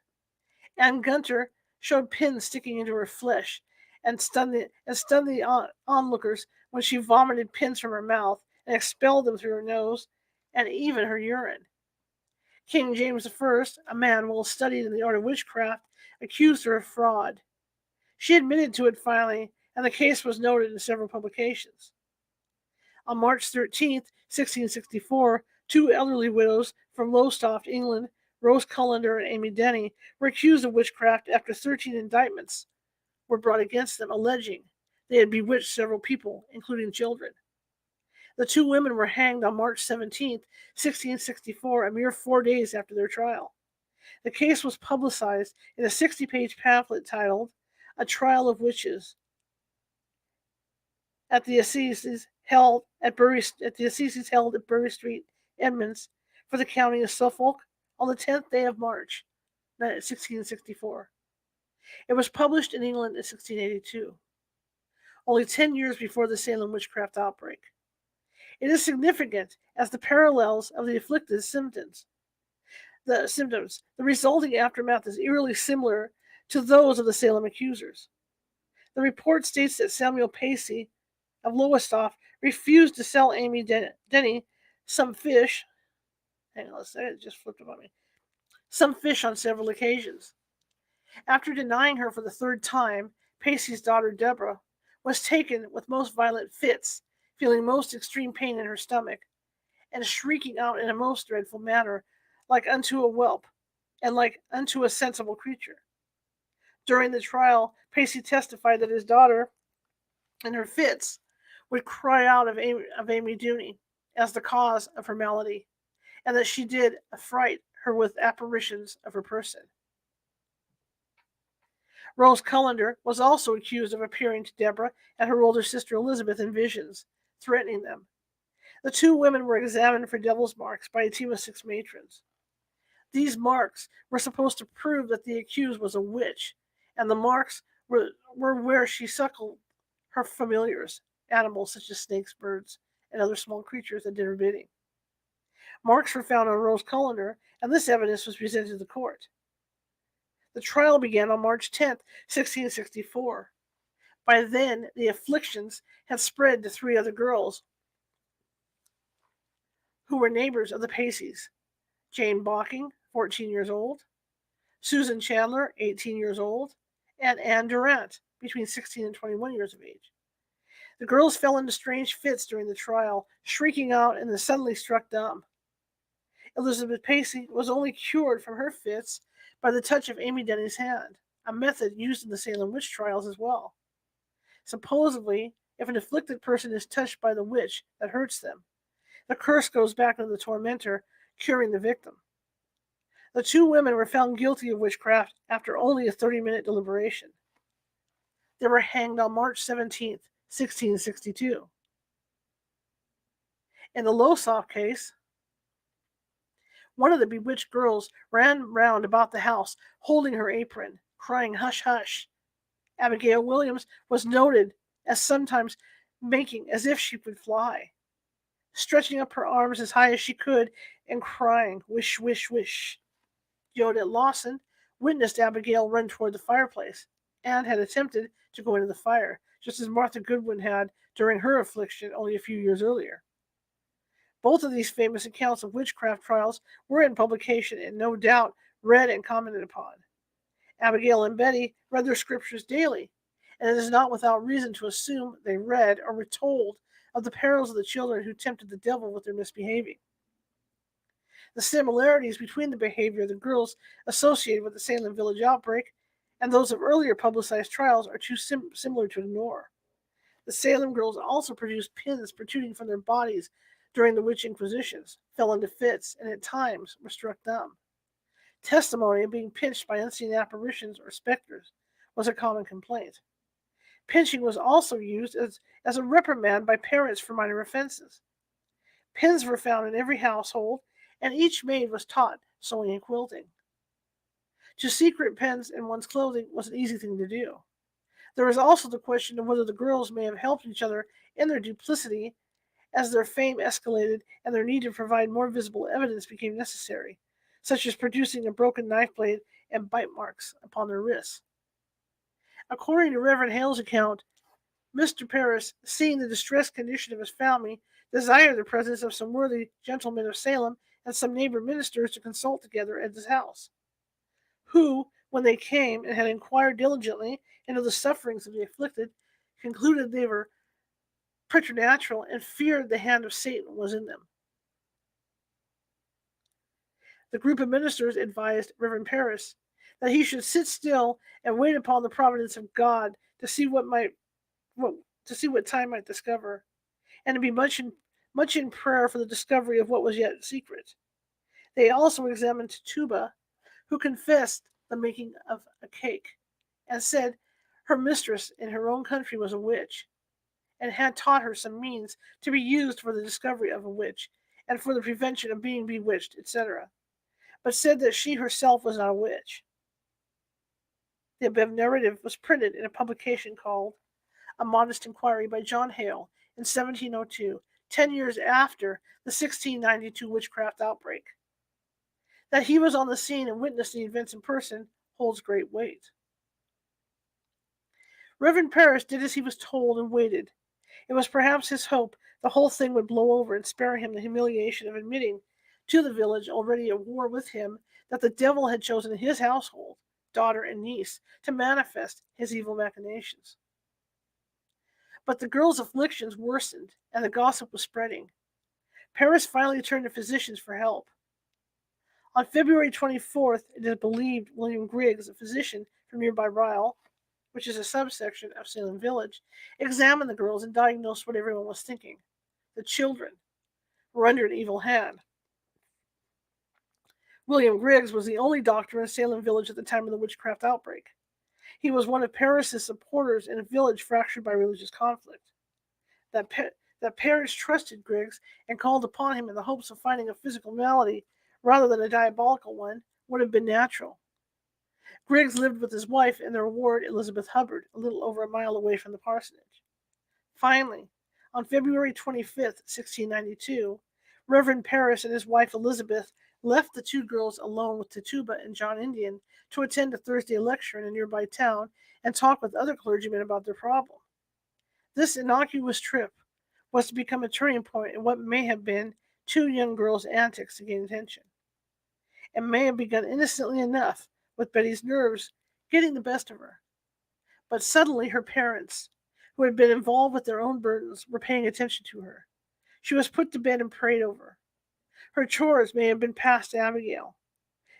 Anne Gunter showed pins sticking into her flesh and stunned the onlookers when she vomited pins from her mouth and expelled them through her nose and even her urine. King James I, a man well studied in the art of witchcraft, accused her of fraud. She admitted to it finally, and the case was noted in several publications. On March 13th, 1664, two elderly widows from Lowestoft, England, Rose Cullender and Amy Denny, were accused of witchcraft after 13 indictments were brought against them, alleging they had bewitched several people, including children. The two women were hanged on March 17th, 1664, a mere 4 days after their trial. The case was publicized in a 60-page pamphlet titled A Trial of Witches at the Assizes held at Bury Street, Edmonds, for the county of Suffolk on the 10th day of March, 1664. It was published in England in 1682, only 10 years before the Salem witchcraft outbreak. It is significant as the parallels of the afflicted symptoms. The resulting aftermath is eerily similar to those of the Salem accusers. The report states that Samuel Pacey of Lowestoft refused to sell Amy Denny some fish. Hang on a second, it just flipped upon me. Some fish on several occasions. After denying her for the third time, Pacey's daughter Deborah was taken with most violent fits, feeling most extreme pain in her stomach, and shrieking out in a most dreadful manner, like unto a whelp, and like unto a sensible creature. During the trial, Pacey testified that his daughter, in her fits, would cry out of Amy Denny as the cause of her malady, and that she did affright her with apparitions of her person. Rose Cullender was also accused of appearing to Deborah and her older sister Elizabeth in visions, threatening them. The two women were examined for devil's marks by a team of 6 matrons. These marks were supposed to prove that the accused was a witch, and the marks were where she suckled her familiars, animals such as snakes, birds, and other small creatures that did her bidding. Marks were found on Rose Cullender, and this evidence was presented to the court. The trial began on March 10th, 1664. By then, the afflictions had spread to 3 other girls who were neighbors of the Paceys: Jane Balking, 14 years old, Susan Chandler, 18 years old, and Anne Durant, between 16 and 21 years of age. The girls fell into strange fits during the trial, shrieking out and then suddenly struck dumb. Elizabeth Pacey was only cured from her fits by the touch of Amy Denny's hand, a method used in the Salem witch trials as well. Supposedly, if an afflicted person is touched by the witch that hurts them, the curse goes back to the tormentor, curing the victim. The two women were found guilty of witchcraft after only a 30-minute deliberation. They were hanged on March 17th, 1662. In the Lowestoft case, one of the bewitched girls ran round about the house, holding her apron, crying, "Hush, hush." Abigail Williams was noted as sometimes making as if she would fly, stretching up her arms as high as she could and crying, "Wish, wish, wish." Odette Lawson witnessed Abigail run toward the fireplace and had attempted to go into the fire, just as Martha Goodwin had during her affliction only a few years earlier. Both of these famous accounts of witchcraft trials were in publication and no doubt read and commented upon. Abigail and Betty read their scriptures daily, and it is not without reason to assume they read or were told of the perils of the children who tempted the devil with their misbehaving. The similarities between the behavior of the girls associated with the Salem Village outbreak and those of earlier publicized trials are too similar to ignore. The Salem girls also produced pins protruding from their bodies during the witch inquisitions, fell into fits, and at times were struck dumb. Testimony of being pinched by unseen apparitions or specters was a common complaint. Pinching was also used as a reprimand by parents for minor offenses. Pins were found in every household, and each maid was taught sewing and quilting. To secret pins in one's clothing was an easy thing to do. There was also the question of whether the girls may have helped each other in their duplicity as their fame escalated and their need to provide more visible evidence became necessary, such as producing a broken knife blade and bite marks upon their wrists. According to Reverend Hale's account, Mr. Parris, seeing the distressed condition of his family, desired the presence of some worthy gentlemen of Salem and some neighbor ministers to consult together at his house, who, when they came and had inquired diligently into the sufferings of the afflicted, concluded they were preternatural and feared the hand of Satan was in them. The group of ministers advised Reverend Parris that he should sit still and wait upon the providence of God to see what time might discover, and to be much in prayer for the discovery of what was yet secret. They also examined Tuba, who confessed the making of a cake, and said her mistress in her own country was a witch, and had taught her some means to be used for the discovery of a witch, and for the prevention of being bewitched, etc., but said that she herself was not a witch. The above narrative was printed in a publication called A Modest Inquiry by John Hale in 1702, 10 years after the 1692 witchcraft outbreak. That he was on the scene and witnessed the events in person holds great weight. Reverend Parris did as he was told and waited. It was perhaps his hope the whole thing would blow over and spare him the humiliation of admitting to the village, already at war with him, that the devil had chosen his household, daughter and niece, to manifest his evil machinations. But the girl's afflictions worsened, and the gossip was spreading. Parris finally turned to physicians for help. On February 24th, it is believed William Griggs, a physician from nearby Ryle, which is a subsection of Salem Village, examined the girls and diagnosed what everyone was thinking. The children were under an evil hand. William Griggs was the only doctor in Salem Village at the time of the witchcraft outbreak. He was one of Parris's supporters in a village fractured by religious conflict. That Parris trusted Griggs and called upon him in the hopes of finding a physical malady rather than a diabolical one would have been natural. Griggs lived with his wife in their ward, Elizabeth Hubbard, a little over a mile away from the parsonage. Finally, on February 25th, 1692, Reverend Parris and his wife Elizabeth left the two girls alone with Tituba and John Indian to attend a Thursday lecture in a nearby town and talk with other clergymen about their problem. This innocuous trip was to become a turning point in what may have been two young girls' antics to gain attention. It may have begun innocently enough, with Betty's nerves getting the best of her. But suddenly her parents, who had been involved with their own burdens, were paying attention to her. She was put to bed and prayed over. Her chores may have been passed to Abigail.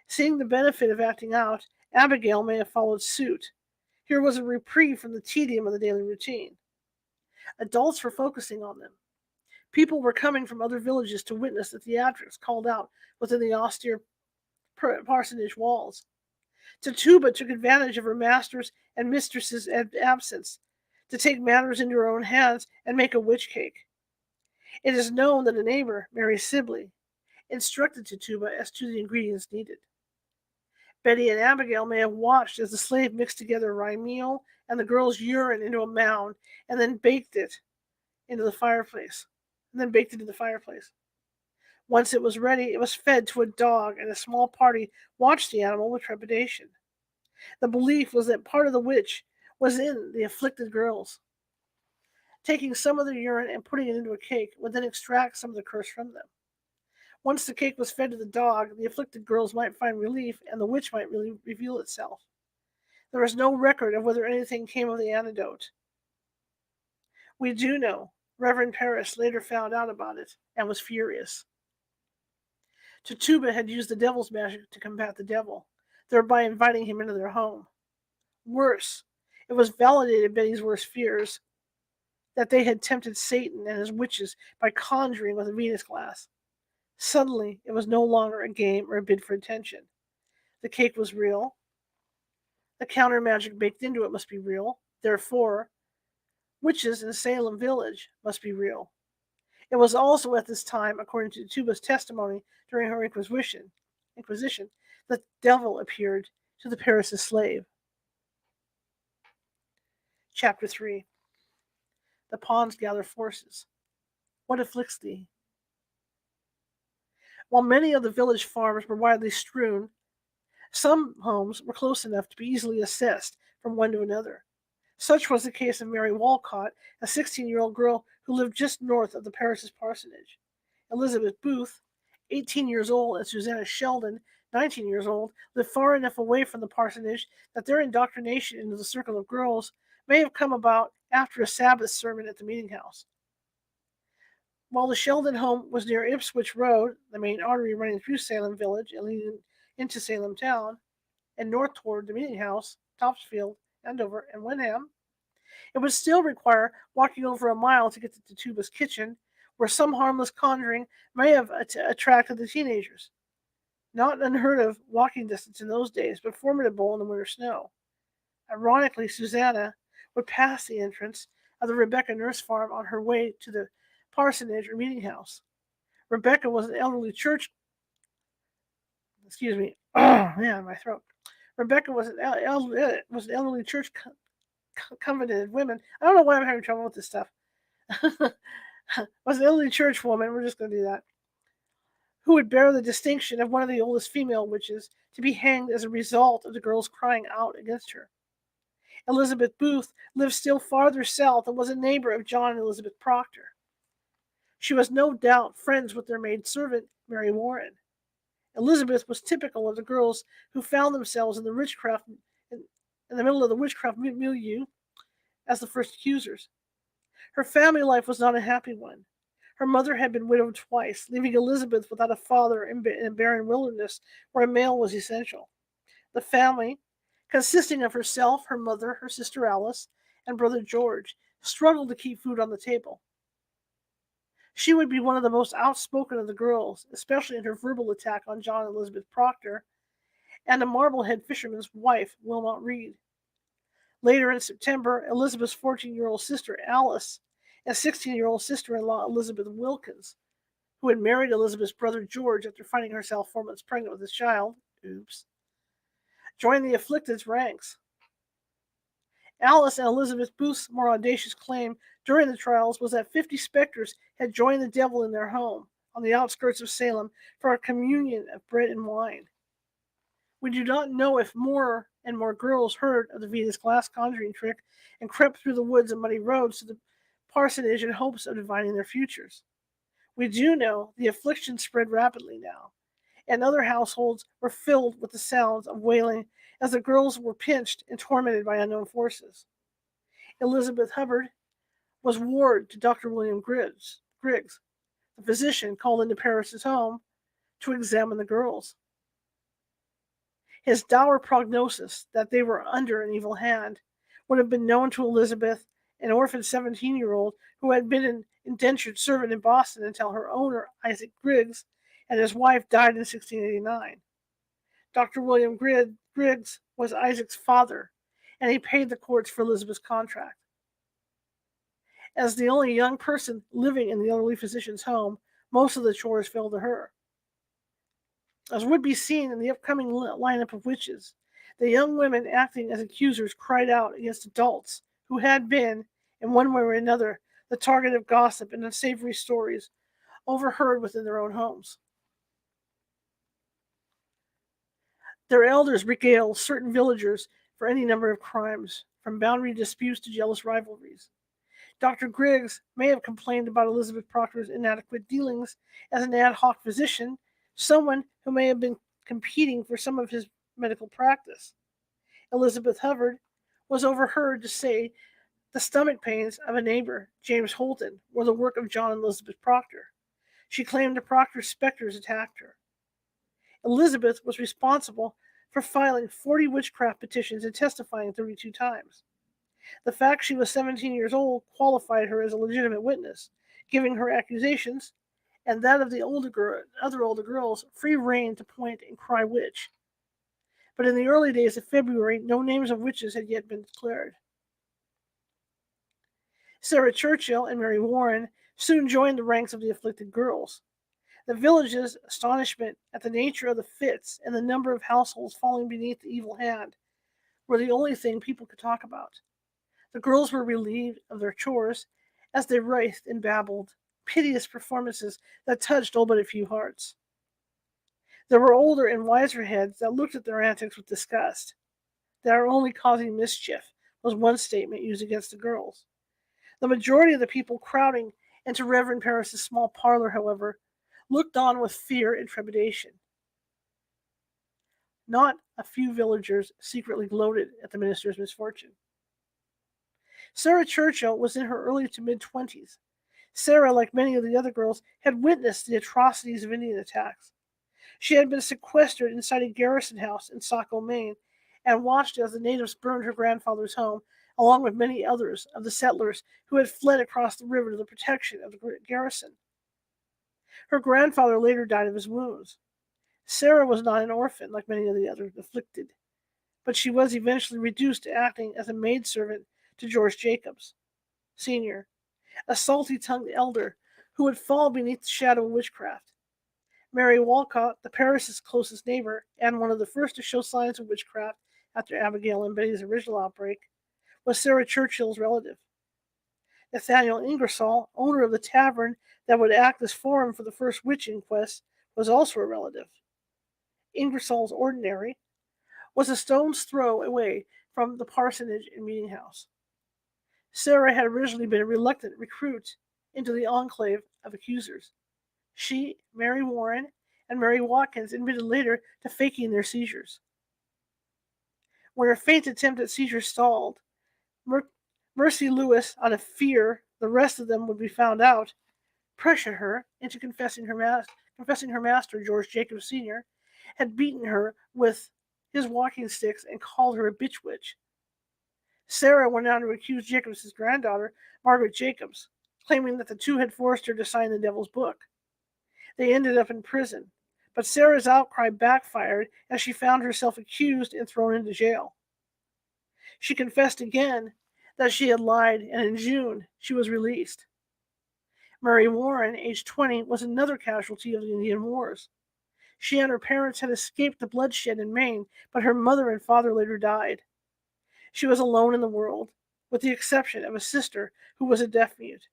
Seeing the benefit of acting out, Abigail may have followed suit. Here was a reprieve from the tedium of the daily routine. Adults were focusing on them. People were coming from other villages to witness the theatrics called out within the austere parsonage walls. Tituba took advantage of her master's and mistress's absence to take matters into her own hands and make a witch cake. It is known that a neighbor, Mary Sibley, instructed Tituba as to the ingredients needed. Betty and Abigail may have watched as the slave mixed together rye meal and the girl's urine into a mound and then baked it into the fireplace. Once it was ready, it was fed to a dog, and a small party watched the animal with trepidation. The belief was that part of the witch was in the afflicted girls. Taking some of their urine and putting it into a cake would then extract some of the curse from them. Once the cake was fed to the dog, the afflicted girls might find relief, and the witch might really reveal itself. There is no record of whether anything came of the antidote. We do know Reverend Parris later found out about it and was furious. Tituba had used the devil's magic to combat the devil, thereby inviting him into their home. Worse, it was validated Betty's worst fears. that they had tempted Satan and his witches by conjuring with a Venus glass. Suddenly, it was no longer a game or a bid for attention. The cake was real. The counter magic baked into it must be real. Therefore, witches in Salem village must be real. It was also at this time, according to Tuba's testimony during her inquisition, that the devil appeared to the Paris' slave. Chapter 3. The pawns gather forces. What afflicts thee? While many of the village farms were widely strewn, some homes were close enough to be easily assessed from one to another. Such was the case of Mary Walcott, a 16-year-old girl who lived just north of the Paris' parsonage. Elizabeth Booth, 18 years old, and Susanna Sheldon, 19 years old, lived far enough away from the parsonage that their indoctrination into the circle of girls may have come about after a Sabbath sermon at the meeting house. While the Sheldon home was near Ipswich Road, the main artery running through Salem village and leading into Salem town, and north toward the meeting house, Topsfield, Andover, and Wenham, it would still require walking over a mile to get to Tuba's kitchen, where some harmless conjuring may have attracted the teenagers. Not unheard of walking distance in those days, but formidable in the winter snow. Ironically, Susanna would pass the entrance of the Rebecca Nurse Farm on her way to the parsonage or meeting house. Rebecca was an elderly church. Excuse me. Oh man, my throat. Rebecca was an elderly church covenanted woman. I don't know why I'm having trouble with this stuff. Was an elderly church woman. We're just going to do that. Who would bear the distinction of one of the oldest female witches to be hanged as a result of the girls crying out against her. Elizabeth Booth lived still farther south and was a neighbor of John and Elizabeth Proctor. She was no doubt friends with their maidservant, Mary Warren. Elizabeth was typical of the girls who found themselves in the middle of the witchcraft milieu as the first accusers. Her family life was not a happy one. Her mother had been widowed twice, leaving Elizabeth without a father in a barren wilderness where a male was essential. The family, consisting of herself, her mother, her sister Alice, and brother George, struggled to keep food on the table. She would be one of the most outspoken of the girls, especially in her verbal attack on John and Elizabeth Proctor and a Marblehead fisherman's wife, Wilmot Reed. Later in September, Elizabeth's 14-year-old sister Alice and 16-year-old sister-in-law Elizabeth Wilkins, who had married Elizabeth's brother George after finding herself 4 months pregnant with his child, joined the afflicted's ranks. Alice and Elizabeth Booth's more audacious claim during the trials was that 50 specters had joined the devil in their home on the outskirts of Salem for a communion of bread and wine. We do not know if more and more girls heard of the Venus glass conjuring trick and crept through the woods and muddy roads to the parsonage in hopes of divining their futures. We do know the affliction spread rapidly now, and other households were filled with the sounds of wailing as the girls were pinched and tormented by unknown forces. Elizabeth Hubbard was ward to Dr. William Griggs, the physician called into Paris's home to examine the girls. His dour prognosis that they were under an evil hand would have been known to Elizabeth, an orphan 17-year-old who had been an indentured servant in Boston until her owner, Isaac Griggs, and his wife died in 1689. Dr. William Griggs was Isaac's father, and he paid the courts for Elizabeth's contract. As the only young person living in the elderly physician's home, most of the chores fell to her. As would be seen in the upcoming lineup of witches, the young women acting as accusers cried out against adults who had been, in one way or another, the target of gossip and unsavory stories overheard within their own homes. Their elders regaled certain villagers for any number of crimes, from boundary disputes to jealous rivalries. Dr. Griggs may have complained about Elizabeth Proctor's inadequate dealings as an ad hoc physician, someone who may have been competing for some of his medical practice. Elizabeth Hubbard was overheard to say the stomach pains of a neighbor, James Holton, were the work of John and Elizabeth Proctor. She claimed the Proctor specters attacked her. Elizabeth was responsible for filing 40 witchcraft petitions and testifying 32 times. The fact she was 17 years old qualified her as a legitimate witness, giving her accusations and that of the other older girls free rein to point and cry witch. But in the early days of February, no names of witches had yet been declared. Sarah Churchill and Mary Warren soon joined the ranks of the afflicted girls. The village's astonishment at the nature of the fits and the number of households falling beneath the evil hand were the only thing people could talk about. The girls were relieved of their chores as they writhed and babbled, piteous performances that touched all but a few hearts. There were older and wiser heads that looked at their antics with disgust. They are only causing mischief, was one statement used against the girls. The majority of the people crowding into Reverend Paris's small parlor, however, looked on with fear and trepidation. Not a few villagers secretly gloated at the minister's misfortune. Sarah Churchill was in her early to mid-20s. Sarah, like many of the other girls, had witnessed the atrocities of Indian attacks. She had been sequestered inside a garrison house in Saco, Maine, and watched as the natives burned her grandfather's home, along with many others of the settlers who had fled across the river to the protection of the garrison. Her grandfather later died of his wounds. Sarah was not an orphan like many of the other afflicted, but she was eventually reduced to acting as a maidservant to George Jacobs, Sr., a salty-tongued elder who would fall beneath the shadow of witchcraft. Mary Walcott, the Paris's closest neighbor, and one of the first to show signs of witchcraft after Abigail and Betty's original outbreak, was Sarah Churchill's relative. Nathaniel Ingersoll, owner of the tavern that would act as forum for the first witch inquest, was also a relative. Ingersoll's ordinary was a stone's throw away from the parsonage and meeting house. Sarah had originally been a reluctant recruit into the enclave of accusers. She, Mary Warren, and Mary Watkins admitted later to faking their seizures. When her faint attempt at seizure stalled, Mercy Lewis, out of fear the rest of them would be found out, pressured her into confessing her master, George Jacobs Sr., had beaten her with his walking sticks and called her a bitch witch. Sarah went on to accuse Jacobs' granddaughter, Margaret Jacobs, claiming that the two had forced her to sign the devil's book. They ended up in prison, but Sarah's outcry backfired as she found herself accused and thrown into jail. She confessed again that she had lied, and in June she was released. Mary Warren, aged 20, was another casualty of the Indian Wars. She and her parents had escaped the bloodshed in Maine, but her mother and father later died. She was alone in the world, with the exception of a sister who was a deaf mute.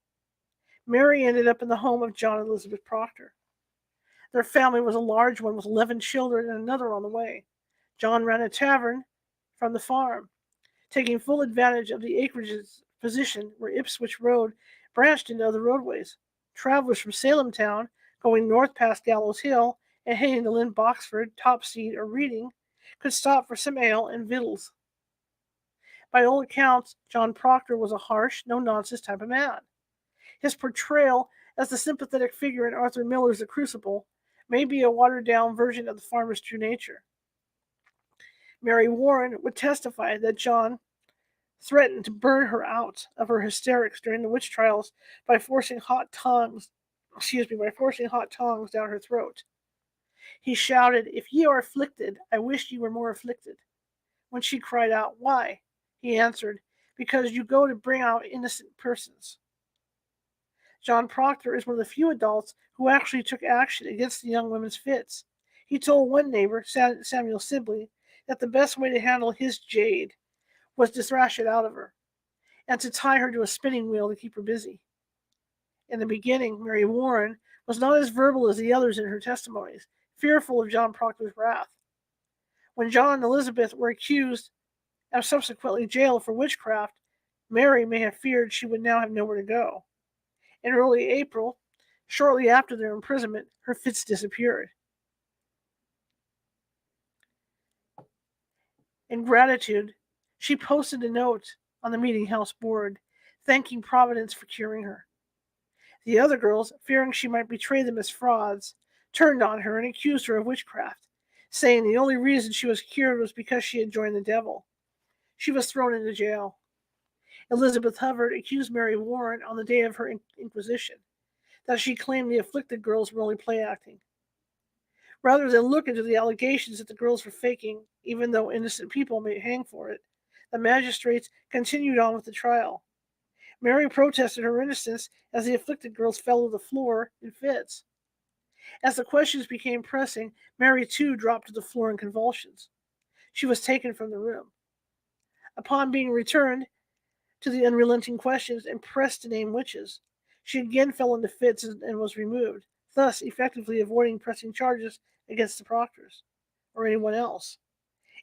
Mary ended up in the home of John and Elizabeth Proctor. Their family was a large one with 11 children and another on the way. John ran a tavern from the farm, taking full advantage of the acreage's position where Ipswich Road branched into other roadways. Travelers from Salem town, going north past Gallows Hill and heading to Lynn Boxford, Topseed, or Reading, could stop for some ale and victuals. By all accounts, John Proctor was a harsh, no-nonsense type of man. His portrayal as the sympathetic figure in Arthur Miller's The Crucible may be a watered-down version of the farmer's true nature. Mary Warren would testify that John threatened to burn her out of her hysterics during the witch trials by forcing hot tongs down her throat. He shouted, "If ye are afflicted, I wish ye were more afflicted." When she cried out, "Why?" he answered, "Because you go to bring out innocent persons." John Proctor is one of the few adults who actually took action against the young women's fits. He told one neighbor, Samuel Sibley, that the best way to handle his jade was to thrash it out of her, and to tie her to a spinning wheel to keep her busy. In the beginning, Mary Warren was not as verbal as the others in her testimonies, fearful of John Proctor's wrath. When John and Elizabeth were accused and subsequently jailed for witchcraft, Mary may have feared she would now have nowhere to go. In early April, shortly after their imprisonment, her fits disappeared. In gratitude, she posted a note on the meeting house board, thanking Providence for curing her. The other girls, fearing she might betray them as frauds, turned on her and accused her of witchcraft, saying the only reason she was cured was because she had joined the devil. She was thrown into jail. Elizabeth Hubbard accused Mary Warren on the day of her inquisition that she claimed the afflicted girls were only play acting. Rather than look into the allegations that the girls were faking, even though innocent people may hang for it, the magistrates continued on with the trial. Mary protested her innocence as the afflicted girls fell to the floor in fits. As the questions became pressing, Mary too dropped to the floor in convulsions. She was taken from the room. Upon being returned to the unrelenting questions and pressed to name witches, she again fell into fits and was removed, thus effectively avoiding pressing charges against the proctors or anyone else.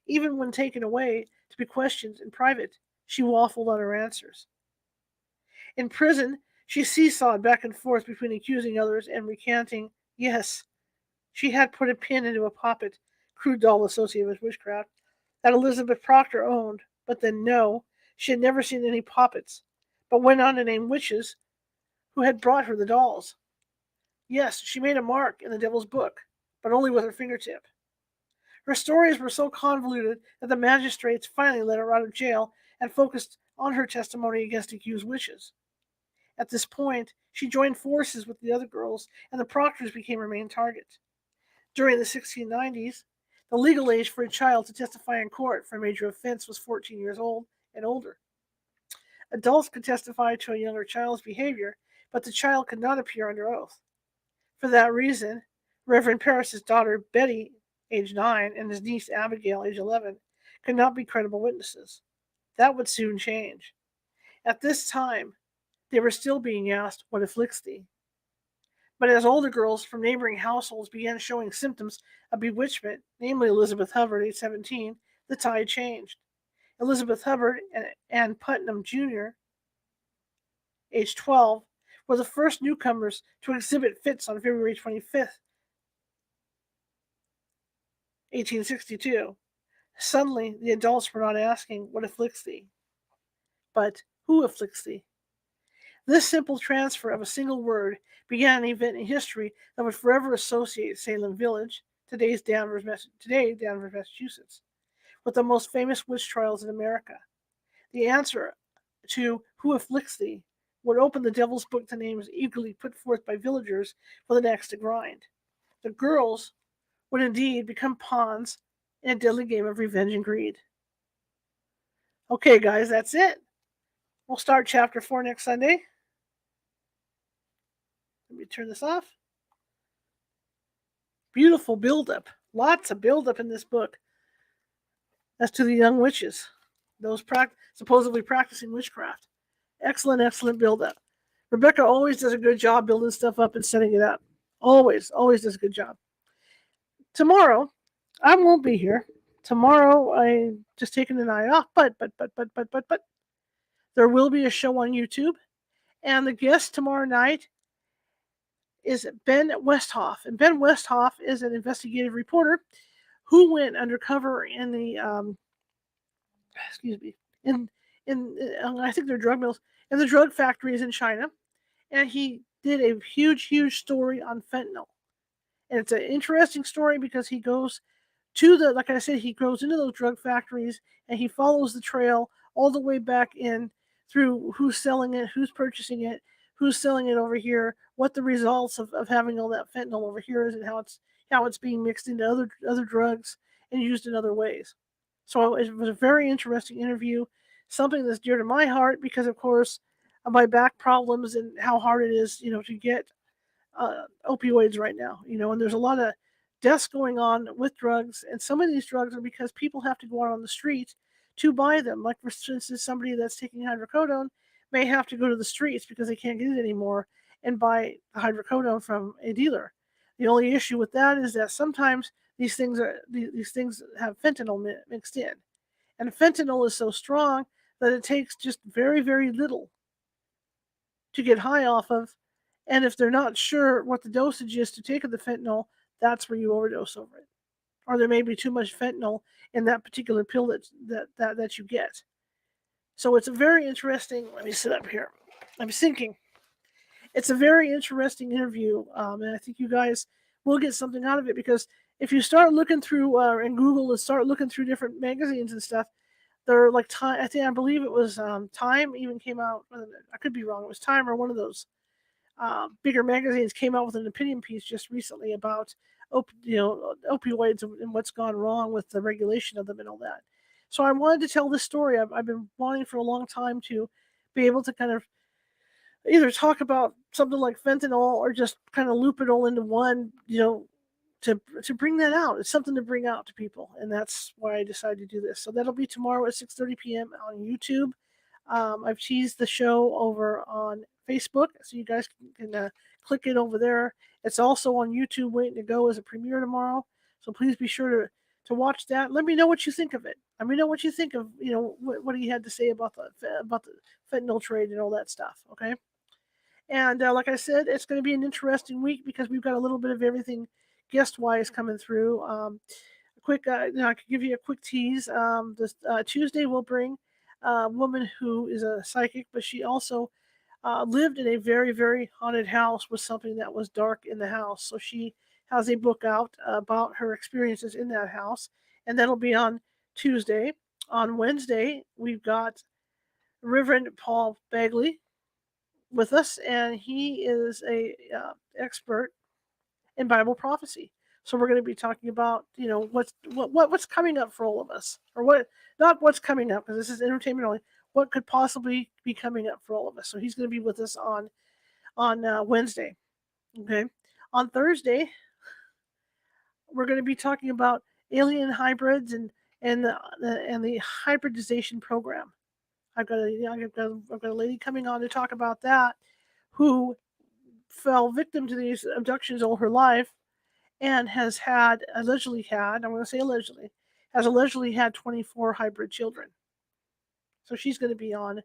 Even when taken away to be questioned in private, she waffled on her answers. In prison, she seesawed back and forth between accusing others and recanting, yes, she had put a pin into a poppet, crude doll associated with witchcraft, that Elizabeth Proctor owned, but then no, she had never seen any poppets, but went on to name witches who had brought her the dolls. Yes, she made a mark in the devil's book, but only with her fingertip. Her stories were so convoluted that the magistrates finally let her out of jail and focused on her testimony against accused witches. At this point, she joined forces with the other girls, and the proctors became her main target. During the 1690s, the legal age for a child to testify in court for a major offense was 14 years old and older. Adults could testify to a younger child's behavior, but the child could not appear under oath. For that reason, Reverend Parris's daughter Betty, age 9, and his niece Abigail, age 11, could not be credible witnesses. That would soon change. At this time, they were still being asked, "What afflicts thee?" But as older girls from neighboring households began showing symptoms of bewitchment, namely Elizabeth Hubbard, age 17, the tide changed. Elizabeth Hubbard and Ann Putnam Jr., age 12, were the first newcomers to exhibit fits on February 25th, 1862. Suddenly, the adults were not asking, "What afflicts thee?" but "Who afflicts thee?" This simple transfer of a single word began an event in history that would forever associate Salem Village, today Danvers, Massachusetts, with the most famous witch trials in America. The answer to "Who afflicts thee?" would open the devil's book to names eagerly put forth by villagers for the next to grind. The girls would indeed become pawns in a deadly game of revenge and greed. Okay, guys, that's it. We'll start chapter 4 next Sunday. Let me turn this off. Beautiful buildup. Lots of buildup in this book as to the young witches, those supposedly practicing witchcraft. Excellent, excellent buildup. Rebecca always does a good job building stuff up and setting it up. Always, always does a good job. Tomorrow, I won't be here. Tomorrow, I just taking the night off, but there will be a show on YouTube, and the guest tomorrow night is Ben Westhoff. And Ben Westhoff is an investigative reporter who went undercover in the excuse me in I think they're drug mills in the drug factories in China, and he did a huge story on fentanyl. And it's an interesting story because he goes to the, like I said, he goes into those drug factories and he follows the trail all the way back in through who's selling it, who's purchasing it, who's selling it over here, what the results of having all that fentanyl over here is, and how it's being mixed into other drugs and used in other ways. So it was a very interesting interview, something that's dear to my heart because, of course, of my back problems and how hard it is, to get opioids right now, and there's a lot of deaths going on with drugs, and some of these drugs are because people have to go out on the street to buy them. Like, for instance, somebody that's taking hydrocodone may have to go to the streets because they can't get it anymore and buy the hydrocodone from a dealer. The only issue with that is that sometimes these things have fentanyl mixed in, and fentanyl is so strong that it takes just very, very little to get high off of. And if they're not sure what the dosage is to take of the fentanyl, that's where you overdose over it. Or there may be too much fentanyl in that particular pill that you get. So it's a very interesting. Let me sit up here. I'm thinking. It's a very interesting interview, and I think you guys will get something out of it, because if you start looking through in Google and start looking through different magazines and stuff, They're like Time. I believe it was Time even came out. I could be wrong. It was Time or one of those bigger magazines came out with an opinion piece just recently about opioids and what's gone wrong with the regulation of them and all that. So I wanted to tell this story. I've been wanting for a long time to be able to kind of either talk about something like fentanyl or just kind of loop it all into one, to bring that out. It's something to bring out to people, and that's why I decided to do this. So that'll be tomorrow at 6:30 p.m. on YouTube. I've teased the show over on Facebook, so you guys can click it over there. It's also on YouTube, waiting to go as a premiere tomorrow. So please be sure to watch that. Let me know what you think of it. Let me know what you think of what he had to say about the fentanyl trade and all that stuff. Okay. And like I said, it's going to be an interesting week because we've got a little bit of everything guest wise coming through. I could give you a quick tease. This Tuesday we'll bring a woman who is a psychic, but she also lived in a very, very haunted house with something that was dark in the house. So she has a book out about her experiences in that house, and that'll be on Tuesday. On Wednesday, we've got Reverend Paul Bagley with us, and he is a expert in Bible prophecy. So we're going to be talking about what's coming up for all of us, or what not what's coming up, because this is entertainment only. What could possibly be coming up for all of us? So he's going to be with us on Wednesday. Okay, on Thursday we're going to be talking about alien hybrids and the hybridization program. I've got a lady coming on to talk about that, who fell victim to these abductions all her life and allegedly had, I'm going to say allegedly, has allegedly had 24 hybrid children. So she's going to be on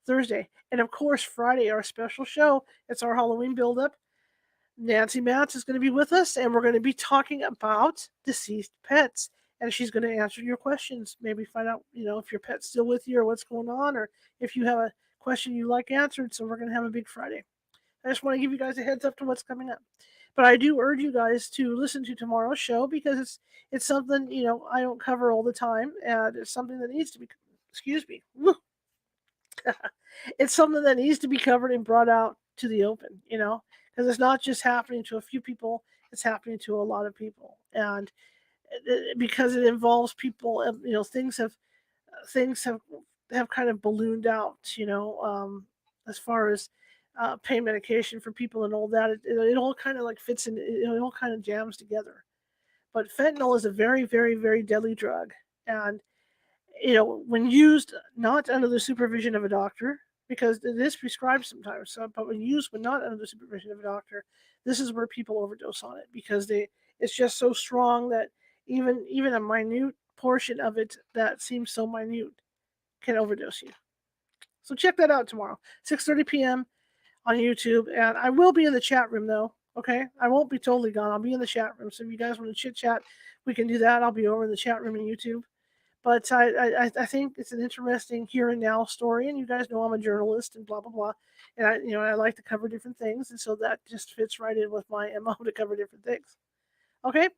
Thursday. And of course, Friday, our special show, it's our Halloween build-up. Nancy Matz is going to be with us, and we're going to be talking about deceased pets. And she's going to answer your questions, maybe find out, if your pet's still with you or what's going on, or if you have a question you like answered. So we're going to have a big Friday. I just want to give you guys a heads up to what's coming up. But I do urge you guys to listen to tomorrow's show because it's something I don't cover all the time, and it's something that needs to be. Excuse me. It's something that needs to be covered and brought out to the open. Because it's not just happening to a few people; it's happening to a lot of people, and because it involves people, things have kind of ballooned out. As far as pain medication for people and all that, it all kind of like fits in. It all kind of jams together. But fentanyl is a very, very, very deadly drug, and when used not under the supervision of a doctor, because it is prescribed sometimes. But when used when not under the supervision of a doctor, this is where people overdose on it because it's just so strong that even a minute portion of it that seems so minute can overdose you. So check that out tomorrow, 6:30 p.m. on YouTube, and I will be in the chat room though. Okay, I won't be totally gone. I'll be in the chat room. So if you guys want to chit chat, we can do that. I'll be over in the chat room in YouTube. But I think it's an interesting here and now story, and you guys know I'm a journalist and blah blah blah, and I like to cover different things, and so that just fits right in with my MO to cover different things. Okay.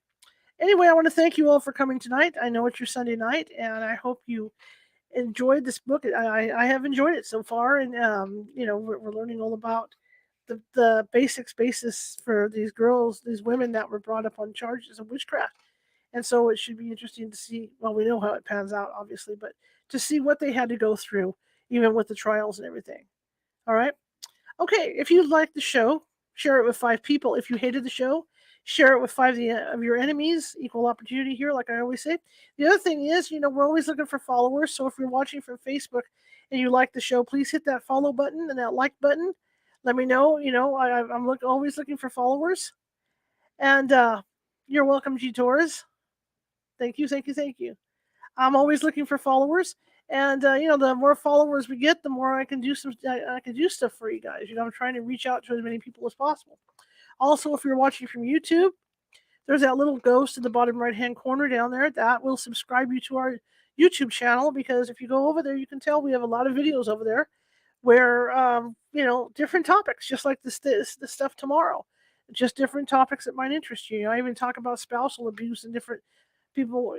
Anyway, I want to thank you all for coming tonight. I know it's your Sunday night, and I hope you enjoyed this book. I have enjoyed it so far, and we're learning all about the basis for these women that were brought up on charges of witchcraft. And so it should be interesting to see. Well, we know how it pans out, obviously, but to see what they had to go through, even with the trials and everything. All right. Okay. If you liked the show, share it with 5 people. If you hated the show, share it with 5 of your enemies. Equal opportunity here, like I always say. The other thing is, we're always looking for followers. So if you're watching from Facebook and you like the show, please hit that follow button and that like button. Let me know. I'm always looking for followers. And you're welcome, G Torres. Thank you, thank you, thank you. I'm always looking for followers, and the more followers we get, the more I can do I can do stuff for you guys. I'm trying to reach out to as many people as possible. Also, if you're watching from YouTube, there's that little ghost in the bottom right-hand corner down there that will subscribe you to our YouTube channel, because if you go over there, you can tell we have a lot of videos over there where different topics, just like this stuff tomorrow, just different topics that might interest you. I even talk about spousal abuse and different people,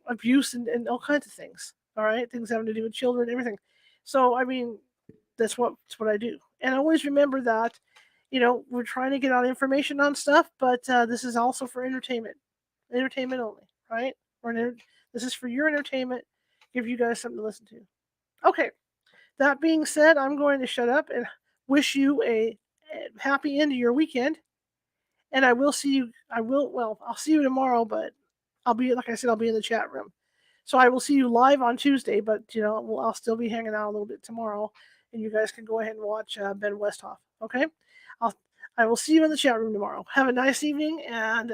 abuse and all kinds of things. All right, things having to do with children, everything. So I mean, that's what I do, and I always remember that. We're trying to get out information on stuff, but this is also for entertainment only, right? This is for your entertainment. Give you guys something to listen to. Okay. That being said, I'm going to shut up and wish you a happy end of your weekend. And I will see you. Well, I'll see you tomorrow, but like I said, I'll be in the chat room. So I will see you live on Tuesday, but I'll still be hanging out a little bit tomorrow, and you guys can go ahead and watch Ben Westhoff. Okay, I'll I will see you in the chat room tomorrow. Have a nice evening, and